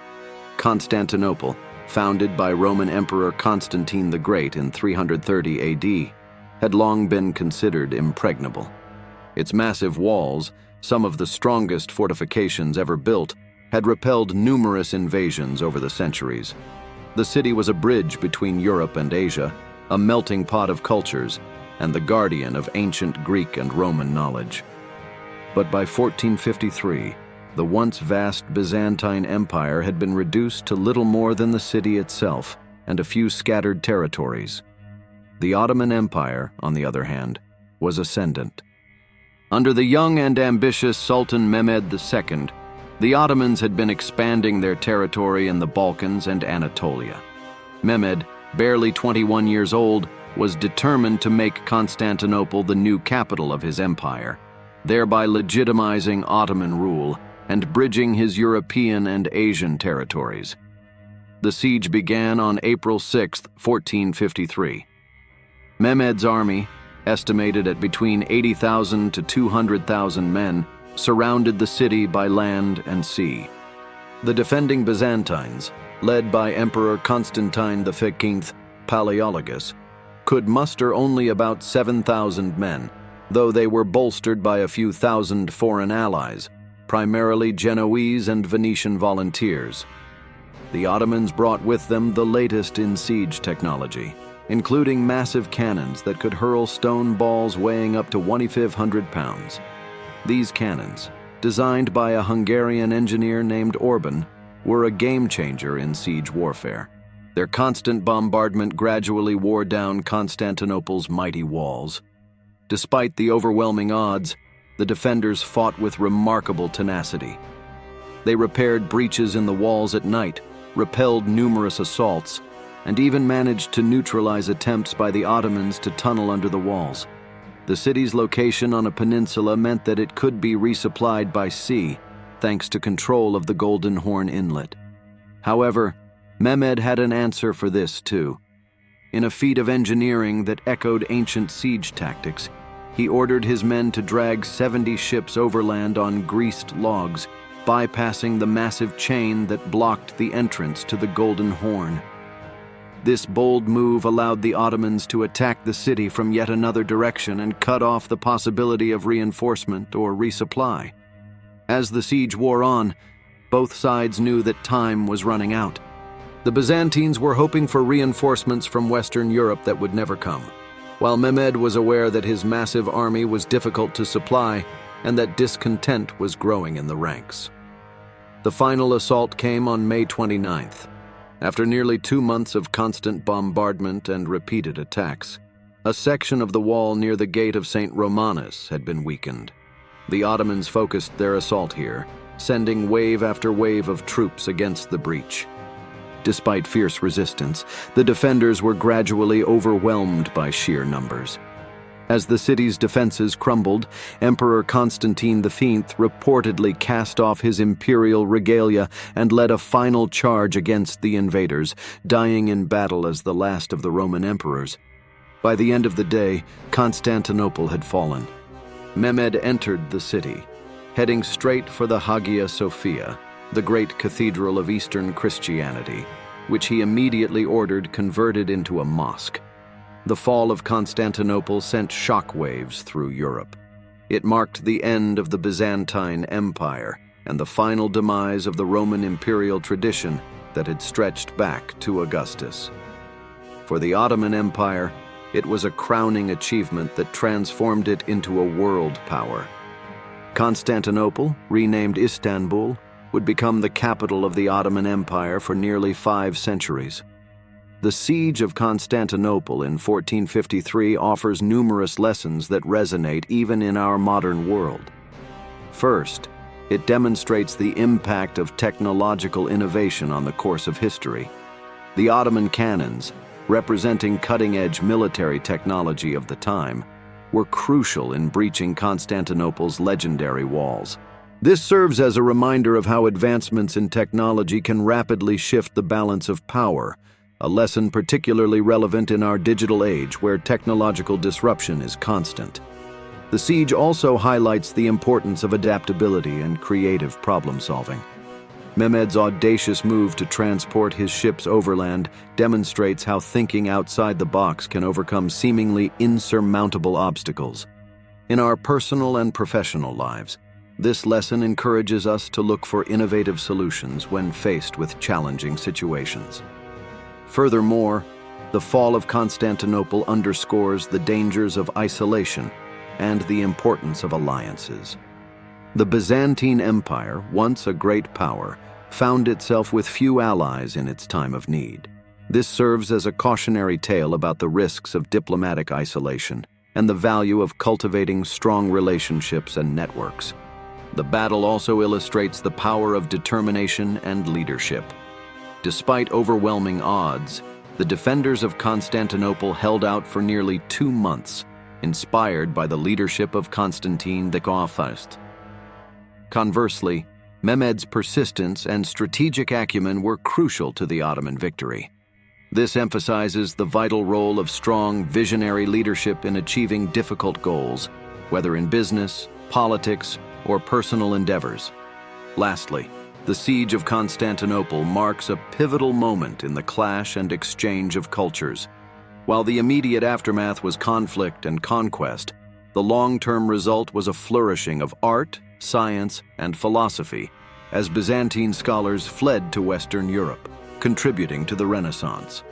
Constantinople, founded by Roman Emperor Constantine the Great in 330 AD, had long been considered impregnable. Its massive walls, some of the strongest fortifications ever built, had repelled numerous invasions over the centuries. The city was a bridge between Europe and Asia, a melting pot of cultures, and the guardian of ancient Greek and Roman knowledge. But by 1453, the once vast Byzantine Empire had been reduced to little more than the city itself and a few scattered territories. The Ottoman Empire, on the other hand, was ascendant. Under the young and ambitious Sultan Mehmed II, the Ottomans had been expanding their territory in the Balkans and Anatolia. Mehmed, barely 21 years old, was determined to make Constantinople the new capital of his empire, thereby legitimizing Ottoman rule and bridging his European and Asian territories. The siege began on April 6, 1453. Mehmed's army, estimated at between 80,000 to 200,000 men, surrounded the city by land and sea. The defending Byzantines, led by Emperor Constantine XV Palaeologus, could muster only about 7,000 men, though they were bolstered by a few thousand foreign allies, primarily Genoese and Venetian volunteers. The Ottomans brought with them the latest in siege technology, including massive cannons that could hurl stone balls weighing up to 2,500 pounds. These cannons, designed by a Hungarian engineer named Orban, were a game-changer in siege warfare. Their constant bombardment gradually wore down Constantinople's mighty walls. Despite the overwhelming odds, the defenders fought with remarkable tenacity. They repaired breaches in the walls at night, repelled numerous assaults, and even managed to neutralize attempts by the Ottomans to tunnel under the walls. The city's location on a peninsula meant that it could be resupplied by sea, thanks to control of the Golden Horn Inlet. However, Mehmed had an answer for this too. In a feat of engineering that echoed ancient siege tactics, he ordered his men to drag 70 ships overland on greased logs, bypassing the massive chain that blocked the entrance to the Golden Horn. This bold move allowed the Ottomans to attack the city from yet another direction and cut off the possibility of reinforcement or resupply. As the siege wore on, both sides knew that time was running out. The Byzantines were hoping for reinforcements from Western Europe that would never come, while Mehmed was aware that his massive army was difficult to supply and that discontent was growing in the ranks. The final assault came on May 29th. After nearly 2 months of constant bombardment and repeated attacks, a section of the wall near the gate of St. Romanus had been weakened. The Ottomans focused their assault here, sending wave after wave of troops against the breach. Despite fierce resistance, the defenders were gradually overwhelmed by sheer numbers. As the city's defenses crumbled, Emperor Constantine V reportedly cast off his imperial regalia and led a final charge against the invaders, dying in battle as the last of the Roman emperors. By the end of the day, Constantinople had fallen. Mehmed entered the city, heading straight for the Hagia Sophia, the great cathedral of Eastern Christianity, which he immediately ordered converted into a mosque. The fall of Constantinople sent shockwaves through Europe. It marked the end of the Byzantine Empire and the final demise of the Roman imperial tradition that had stretched back to Augustus. For the Ottoman Empire, it was a crowning achievement that transformed it into a world power. Constantinople, renamed Istanbul, would become the capital of the Ottoman Empire for nearly 5 centuries. The Siege of Constantinople in 1453 offers numerous lessons that resonate even in our modern world. First, it demonstrates the impact of technological innovation on the course of history. The Ottoman cannons, representing cutting-edge military technology of the time, were crucial in breaching Constantinople's legendary walls. This serves as a reminder of how advancements in technology can rapidly shift the balance of power, a lesson particularly relevant in our digital age where technological disruption is constant. The siege also highlights the importance of adaptability and creative problem-solving. Mehmed's audacious move to transport his ships overland demonstrates how thinking outside the box can overcome seemingly insurmountable obstacles. In our personal and professional lives, this lesson encourages us to look for innovative solutions when faced with challenging situations. Furthermore, the fall of Constantinople underscores the dangers of isolation and the importance of alliances. The Byzantine Empire, once a great power, found itself with few allies in its time of need. This serves as a cautionary tale about the risks of diplomatic isolation and the value of cultivating strong relationships and networks. The battle also illustrates the power of determination and leadership. Despite overwhelming odds, the defenders of Constantinople held out for nearly 2 months, inspired by the leadership of Constantine V. Conversely, Mehmed's persistence and strategic acumen were crucial to the Ottoman victory. This emphasizes the vital role of strong, visionary leadership in achieving difficult goals, whether in business, politics, or personal endeavors. Lastly, the Siege of Constantinople marks a pivotal moment in the clash and exchange of cultures. While the immediate aftermath was conflict and conquest, the long-term result was a flourishing of art, science, and philosophy as Byzantine scholars fled to Western Europe, contributing to the Renaissance.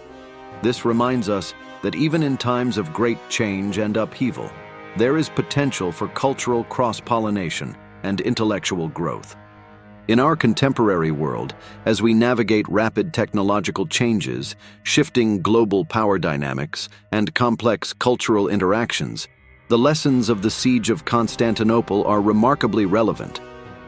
This reminds us that even in times of great change and upheaval, there is potential for cultural cross-pollination and intellectual growth. In our contemporary world, as we navigate rapid technological changes, shifting global power dynamics, and complex cultural interactions, The lessons of the Siege of Constantinople are remarkably relevant.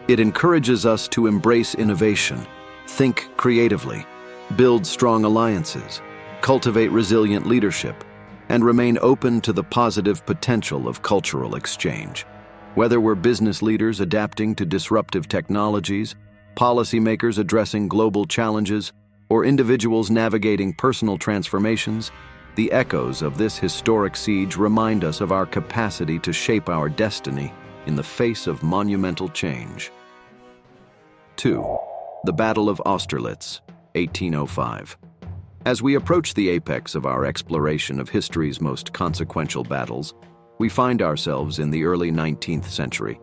It encourages us to embrace innovation, think creatively, build strong alliances, cultivate resilient leadership, and remain open to the positive potential of cultural exchange. Whether we're business leaders adapting to disruptive technologies, policymakers addressing global challenges, or individuals navigating personal transformations, the echoes of this historic siege remind us of our capacity to shape our destiny in the face of monumental change. 2. The Battle of Austerlitz, 1805. As we approach the apex of our exploration of history's most consequential battles, we find ourselves in the early 19th century,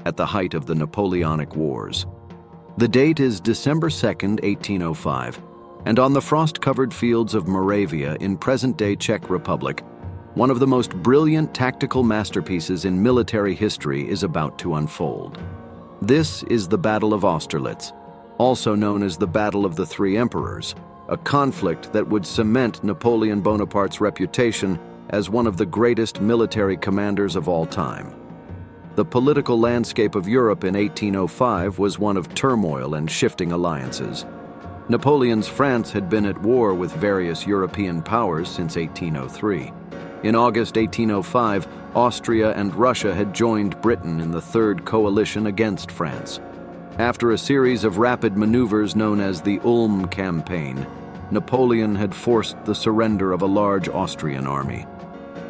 at the height of the Napoleonic Wars. The date is December 2nd, 1805, and on the frost-covered fields of Moravia in present-day Czech Republic, one of the most brilliant tactical masterpieces in military history is about to unfold. This is the Battle of Austerlitz, also known as the Battle of the Three Emperors, a conflict that would cement Napoleon Bonaparte's reputation as one of the greatest military commanders of all time. The political landscape of Europe in 1805 was one of turmoil and shifting alliances. Napoleon's France had been at war with various European powers since 1803. In August 1805, Austria and Russia had joined Britain in the Third Coalition against France. After a series of rapid maneuvers known as the Ulm Campaign, Napoleon had forced the surrender of a large Austrian army.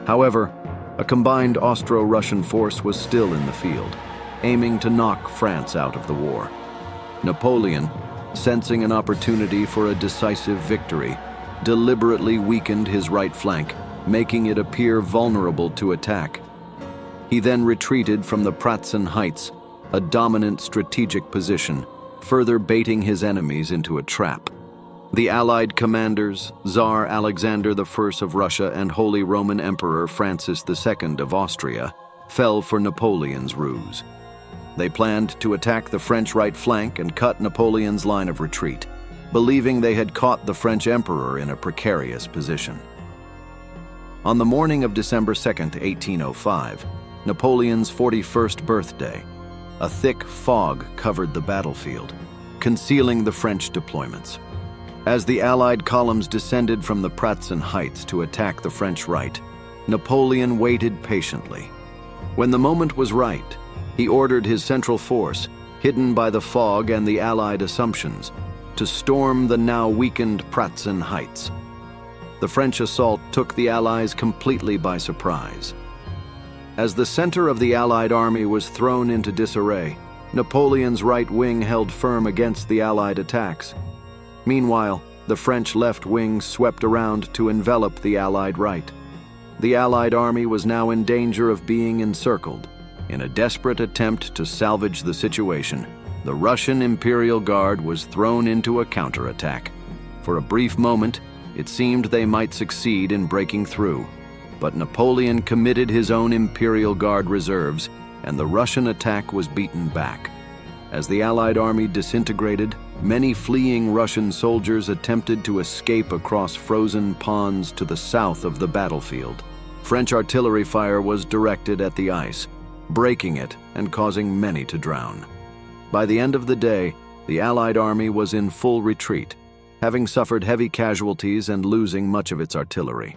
However, a combined Austro-Russian force was still in the field, aiming to knock France out of the war. Napoleon, sensing an opportunity for a decisive victory, deliberately weakened his right flank, making it appear vulnerable to attack. He then retreated from the Pratzen Heights, a dominant strategic position, further baiting his enemies into a trap. The Allied commanders, Tsar Alexander I of Russia and Holy Roman Emperor Francis II of Austria, fell for Napoleon's ruse. They planned to attack the French right flank and cut Napoleon's line of retreat, believing they had caught the French emperor in a precarious position. On the morning of December 2, 1805, Napoleon's 41st birthday, a thick fog covered the battlefield, concealing the French deployments. As the Allied columns descended from the Pratzen Heights to attack the French right, Napoleon waited patiently. When the moment was right, he ordered his central force, hidden by the fog and the Allied assumptions, to storm the now weakened Pratzen Heights. The French assault took the Allies completely by surprise. As the center of the Allied army was thrown into disarray, Napoleon's right wing held firm against the Allied attacks. Meanwhile, the French left wing swept around to envelop the Allied right. The Allied army was now in danger of being encircled. In a desperate attempt to salvage the situation, the Russian Imperial Guard was thrown into a counterattack. For a brief moment, it seemed they might succeed in breaking through, but Napoleon committed his own Imperial Guard reserves, and the Russian attack was beaten back. As the Allied army disintegrated, many fleeing Russian soldiers attempted to escape across frozen ponds to the south of the battlefield. French artillery fire was directed at the ice, breaking it and causing many to drown. By the end of the day, the Allied army was in full retreat, having suffered heavy casualties and losing much of its artillery.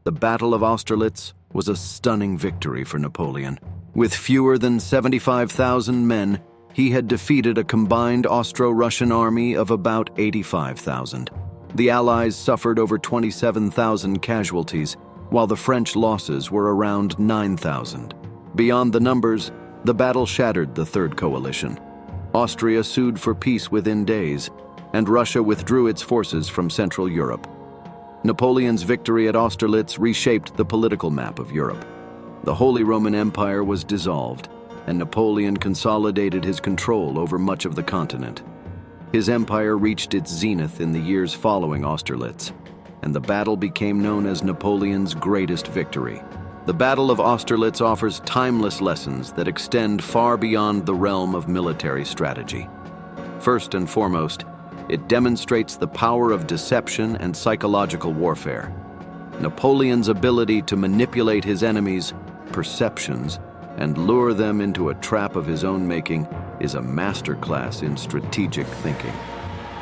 The Battle of Austerlitz was a stunning victory for Napoleon. With fewer than 75,000 men, he had defeated a combined Austro-Russian army of about 85,000. The Allies suffered over 27,000 casualties, while the French losses were around 9,000. Beyond the numbers, the battle shattered the Third Coalition. Austria sued for peace within days, and Russia withdrew its forces from Central Europe. Napoleon's victory at Austerlitz reshaped the political map of Europe. The Holy Roman Empire was dissolved, and Napoleon consolidated his control over much of the continent. His empire reached its zenith in the years following Austerlitz, and the battle became known as Napoleon's greatest victory. The Battle of Austerlitz offers timeless lessons that extend far beyond the realm of military strategy. First and foremost, it demonstrates the power of deception and psychological warfare. Napoleon's ability to manipulate his enemies, perceptions and lure them into a trap of his own making is a masterclass in strategic thinking.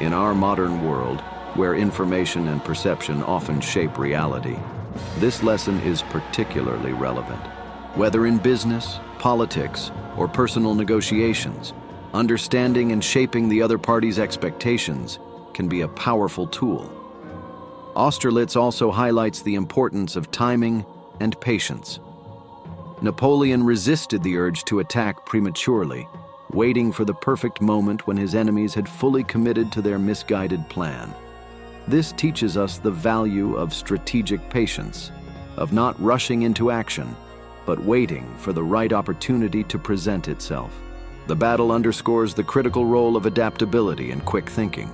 In our modern world, where information and perception often shape reality, this lesson is particularly relevant. Whether in business, politics, or personal negotiations, understanding and shaping the other party's expectations can be a powerful tool. Austerlitz also highlights the importance of timing and patience. Napoleon resisted the urge to attack prematurely, waiting for the perfect moment when his enemies had fully committed to their misguided plan. This teaches us the value of strategic patience, of not rushing into action, but waiting for the right opportunity to present itself. The battle underscores the critical role of adaptability and quick thinking.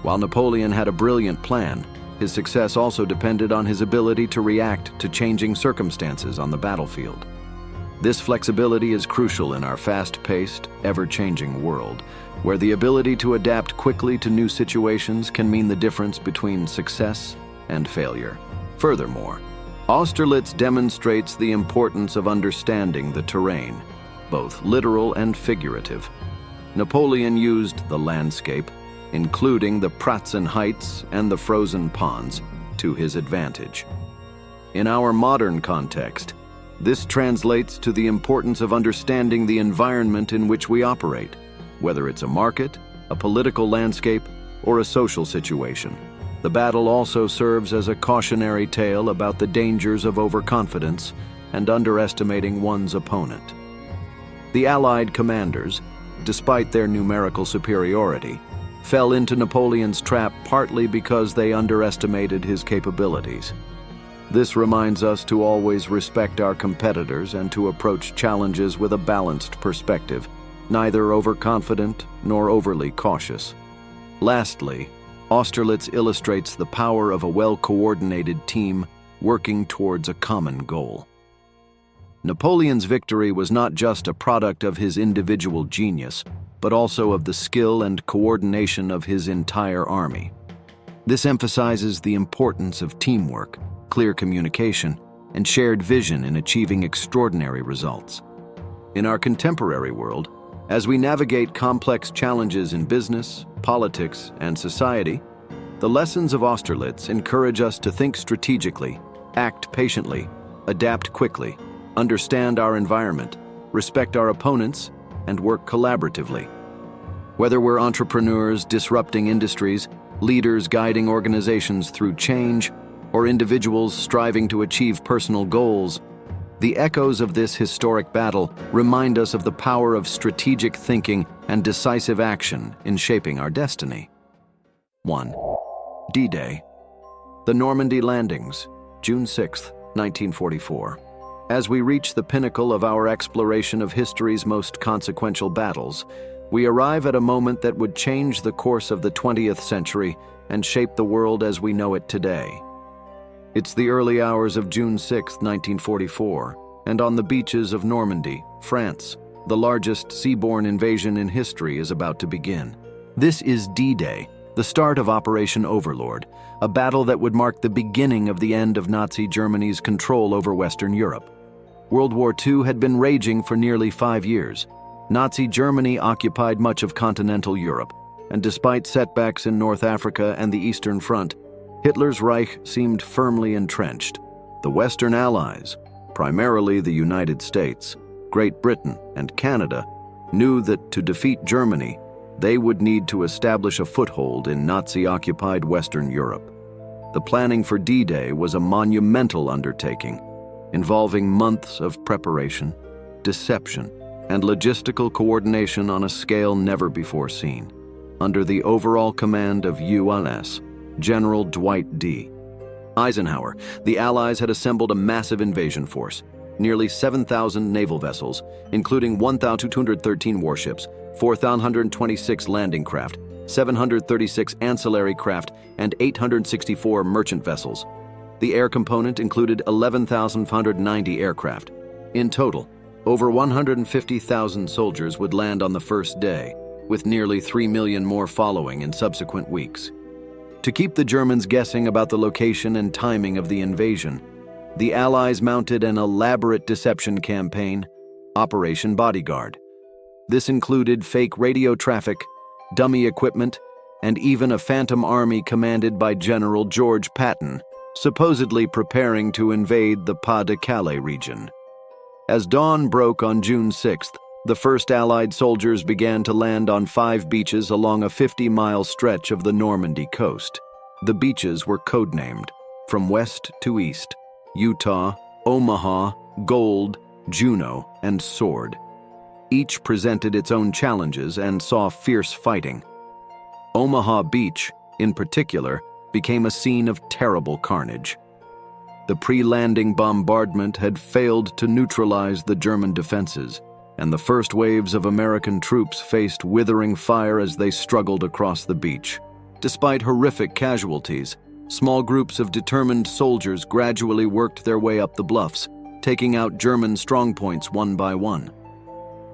While Napoleon had a brilliant plan, his success also depended on his ability to react to changing circumstances on the battlefield. This flexibility is crucial in our fast-paced, ever-changing world, where the ability to adapt quickly to new situations can mean the difference between success and failure. Furthermore, Austerlitz demonstrates the importance of understanding the terrain, both literal and figurative. Napoleon used the landscape, including the Pratzen Heights and the frozen ponds, to his advantage. In our modern context, this translates to the importance of understanding the environment in which we operate, whether it's a market, a political landscape, or a social situation. The battle also serves as a cautionary tale about the dangers of overconfidence and underestimating one's opponent. The Allied commanders, despite their numerical superiority, fell into Napoleon's trap partly because they underestimated his capabilities. This reminds us to always respect our competitors and to approach challenges with a balanced perspective, neither overconfident nor overly cautious. Lastly, Austerlitz illustrates the power of a well-coordinated team working towards a common goal. Napoleon's victory was not just a product of his individual genius, but also of the skill and coordination of his entire army. This emphasizes the importance of teamwork, clear communication, and shared vision in achieving extraordinary results. In our contemporary world, as we navigate complex challenges in business, politics, and society, the lessons of Austerlitz encourage us to think strategically, act patiently, adapt quickly, understand our environment, respect our opponents, and work collaboratively. Whether we're entrepreneurs disrupting industries, leaders guiding organizations through change, or individuals striving to achieve personal goals, the echoes of this historic battle remind us of the power of strategic thinking and decisive action in shaping our destiny. 1. D-Day. The Normandy Landings, June 6, 1944. As we reach the pinnacle of our exploration of history's most consequential battles, we arrive at a moment that would change the course of the 20th century and shape the world as we know it today. It's the early hours of June 6, 1944, and on the beaches of Normandy, France, the largest seaborne invasion in history is about to begin. This is D-Day, the start of Operation Overlord, a battle that would mark the beginning of the end of Nazi Germany's control over Western Europe. World War II had been raging for nearly 5 years. Nazi Germany occupied much of continental Europe, and despite setbacks in North Africa and the Eastern Front, Hitler's Reich seemed firmly entrenched. The Western Allies, primarily the United States, Great Britain, and Canada, knew that to defeat Germany, they would need to establish a foothold in Nazi-occupied Western Europe. The planning for D-Day was a monumental undertaking, involving months of preparation, deception, and logistical coordination on a scale never before seen. Under the overall command of U.S. General Dwight D. Eisenhower, the Allies had assembled a massive invasion force, nearly 7,000 naval vessels, including 1,213 warships, 4,126 landing craft, 736 ancillary craft, and 864 merchant vessels. The air component included 11,590 aircraft. In total, over 150,000 soldiers would land on the first day, with nearly 3 million more following in subsequent weeks. To keep the Germans guessing about the location and timing of the invasion, the Allies mounted an elaborate deception campaign, Operation Bodyguard. This included fake radio traffic, dummy equipment, and even a phantom army commanded by General George Patton, supposedly preparing to invade the Pas-de-Calais region. As dawn broke on June 6th, the first Allied soldiers began to land on 5 beaches along a 50-mile stretch of the Normandy coast. The beaches were codenamed, from west to east, Utah, Omaha, Gold, Juno, and Sword. Each presented its own challenges and saw fierce fighting. Omaha Beach, in particular, became a scene of terrible carnage. The pre-landing bombardment had failed to neutralize the German defenses, and the first waves of American troops faced withering fire as they struggled across the beach. Despite horrific casualties, small groups of determined soldiers gradually worked their way up the bluffs, taking out German strongpoints one by one.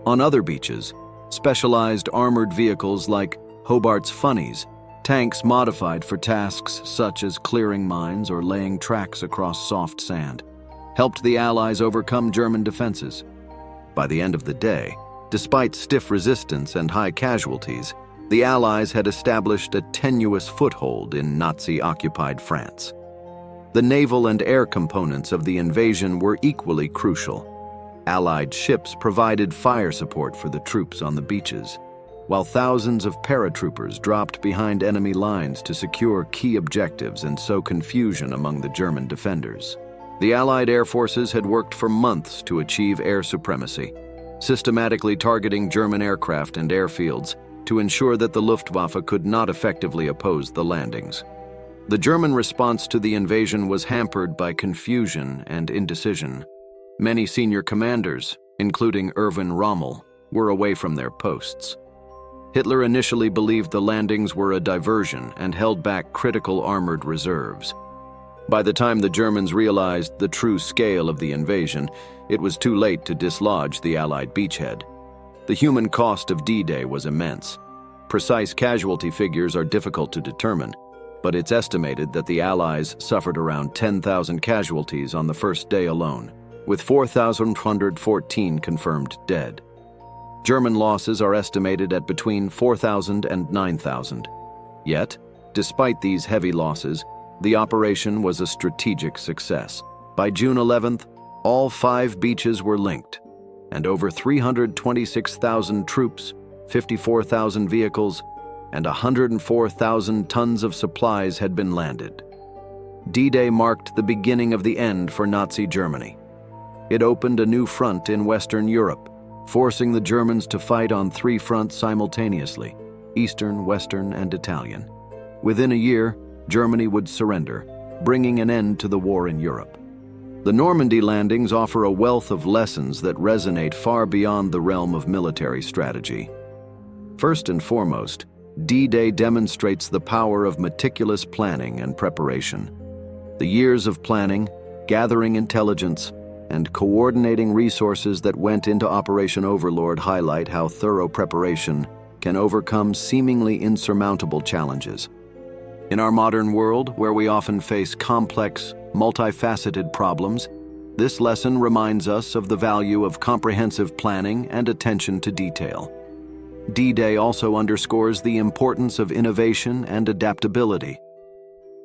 On other beaches, specialized armored vehicles like Hobart's Funnies, tanks modified for tasks such as clearing mines or laying tracks across soft sand, helped the Allies overcome German defenses. By the end of the day, despite stiff resistance and high casualties, the Allies had established a tenuous foothold in Nazi-occupied France. The naval and air components of the invasion were equally crucial. Allied ships provided fire support for the troops on the beaches, while thousands of paratroopers dropped behind enemy lines to secure key objectives and sow confusion among the German defenders. The Allied air forces had worked for months to achieve air supremacy, systematically targeting German aircraft and airfields to ensure that the Luftwaffe could not effectively oppose the landings. The German response to the invasion was hampered by confusion and indecision. Many senior commanders, including Erwin Rommel, were away from their posts. Hitler initially believed the landings were a diversion and held back critical armored reserves. By the time the Germans realized the true scale of the invasion, it was too late to dislodge the Allied beachhead. The human cost of D-Day was immense. Precise casualty figures are difficult to determine, but it's estimated that the Allies suffered around 10,000 casualties on the first day alone, with 4,114 confirmed dead. German losses are estimated at between 4,000 and 9,000. Yet, despite these heavy losses, the operation was a strategic success. By June 11th, all 5 beaches were linked, and over 326,000 troops, 54,000 vehicles, and 104,000 tons of supplies had been landed. D-Day marked the beginning of the end for Nazi Germany. It opened a new front in Western Europe, forcing the Germans to fight on 3 fronts simultaneously: Eastern, Western, and Italian. Within a year, Germany would surrender, bringing an end to the war in Europe. The Normandy landings offer a wealth of lessons that resonate far beyond the realm of military strategy. First and foremost, D-Day demonstrates the power of meticulous planning and preparation. The years of planning, gathering intelligence, and coordinating resources that went into Operation Overlord highlight how thorough preparation can overcome seemingly insurmountable challenges. In our modern world, where we often face complex, multifaceted problems, this lesson reminds us of the value of comprehensive planning and attention to detail. D-Day also underscores the importance of innovation and adaptability.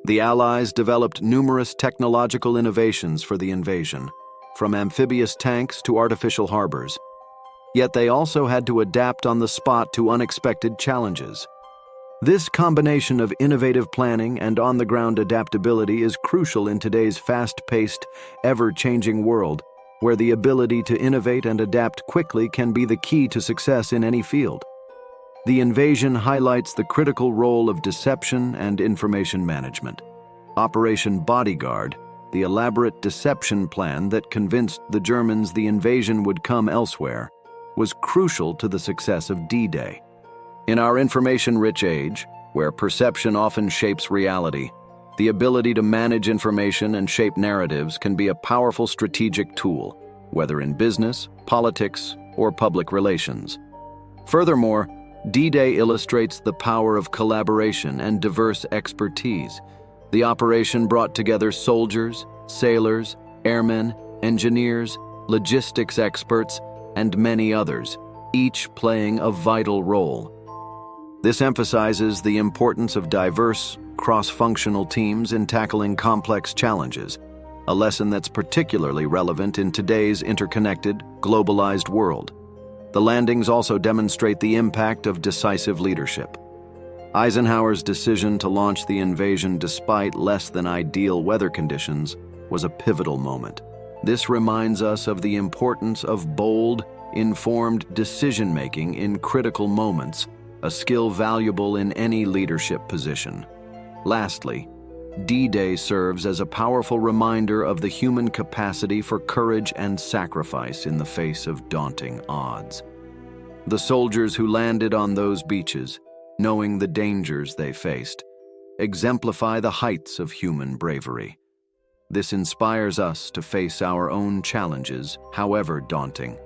The Allies developed numerous technological innovations for the invasion, from amphibious tanks to artificial harbors. Yet they also had to adapt on the spot to unexpected challenges. This combination of innovative planning and on-the-ground adaptability is crucial in today's fast-paced, ever-changing world, where the ability to innovate and adapt quickly can be the key to success in any field. The invasion highlights the critical role of deception and information management. Operation Bodyguard, the elaborate deception plan that convinced the Germans the invasion would come elsewhere, was crucial to the success of D-Day. In our information-rich age, where perception often shapes reality, the ability to manage information and shape narratives can be a powerful strategic tool, whether in business, politics, or public relations. Furthermore, D-Day illustrates the power of collaboration and diverse expertise. The operation brought together soldiers, sailors, airmen, engineers, logistics experts, and many others, each playing a vital role. This emphasizes the importance of diverse, cross-functional teams in tackling complex challenges, a lesson that's particularly relevant in today's interconnected, globalized world. The landings also demonstrate the impact of decisive leadership. Eisenhower's decision to launch the invasion despite less than ideal weather conditions was a pivotal moment. This reminds us of the importance of bold, informed decision-making in critical moments, a skill valuable in any leadership position. Lastly, D-Day serves as a powerful reminder of the human capacity for courage and sacrifice in the face of daunting odds. The soldiers who landed on those beaches, knowing the dangers they faced, exemplify the heights of human bravery. This inspires us to face our own challenges, however daunting,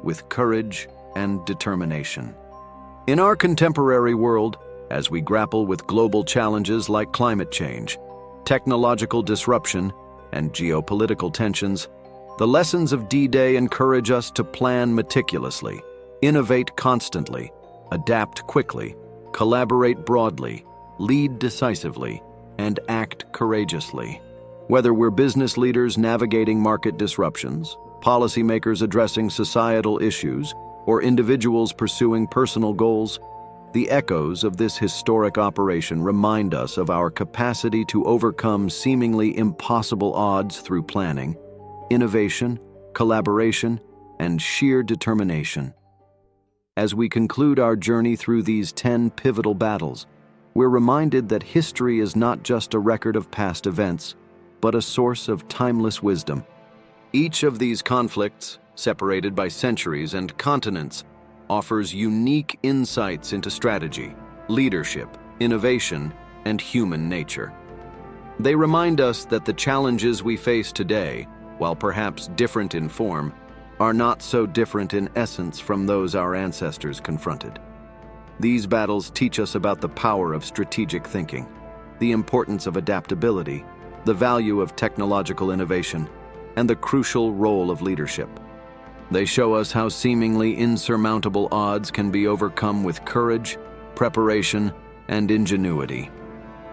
with courage and determination. In our contemporary world, as we grapple with global challenges like climate change, technological disruption, and geopolitical tensions, the lessons of D-Day encourage us to plan meticulously, innovate constantly, adapt quickly, collaborate broadly, lead decisively, and act courageously. Whether we're business leaders navigating market disruptions, policymakers addressing societal issues, or individuals pursuing personal goals, the echoes of this historic operation remind us of our capacity to overcome seemingly impossible odds through planning, innovation, collaboration, and sheer determination. As we conclude our journey through these 10 pivotal battles, we're reminded that history is not just a record of past events, but a source of timeless wisdom. Each of these conflicts, separated by centuries and continents, offers unique insights into strategy, leadership, innovation, and human nature. They remind us that the challenges we face today, while perhaps different in form, are not so different in essence from those our ancestors confronted. These battles teach us about the power of strategic thinking, the importance of adaptability, the value of technological innovation, and the crucial role of leadership. They show us how seemingly insurmountable odds can be overcome with courage, preparation, and ingenuity.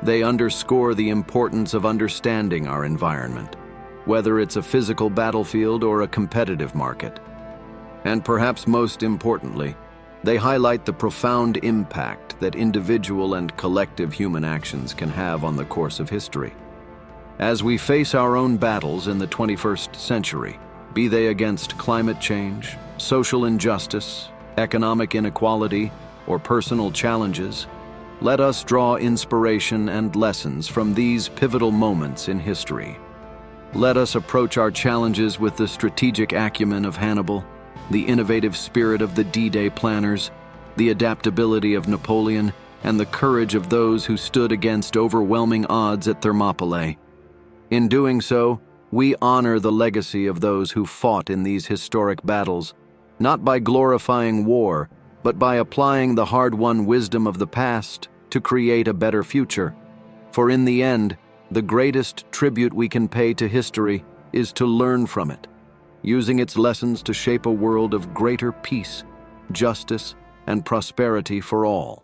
They underscore the importance of understanding our environment, whether it's a physical battlefield or a competitive market. And perhaps most importantly, they highlight the profound impact that individual and collective human actions can have on the course of history. As we face our own battles in the 21st century, be they against climate change, social injustice, economic inequality, or personal challenges, let us draw inspiration and lessons from these pivotal moments in history. Let us approach our challenges with the strategic acumen of Hannibal, the innovative spirit of the D-Day planners, the adaptability of Napoleon, and the courage of those who stood against overwhelming odds at Thermopylae. In doing so, we honor the legacy of those who fought in these historic battles, not by glorifying war, but by applying the hard-won wisdom of the past to create a better future. For in the end, the greatest tribute we can pay to history is to learn from it, using its lessons to shape a world of greater peace, justice, and prosperity for all.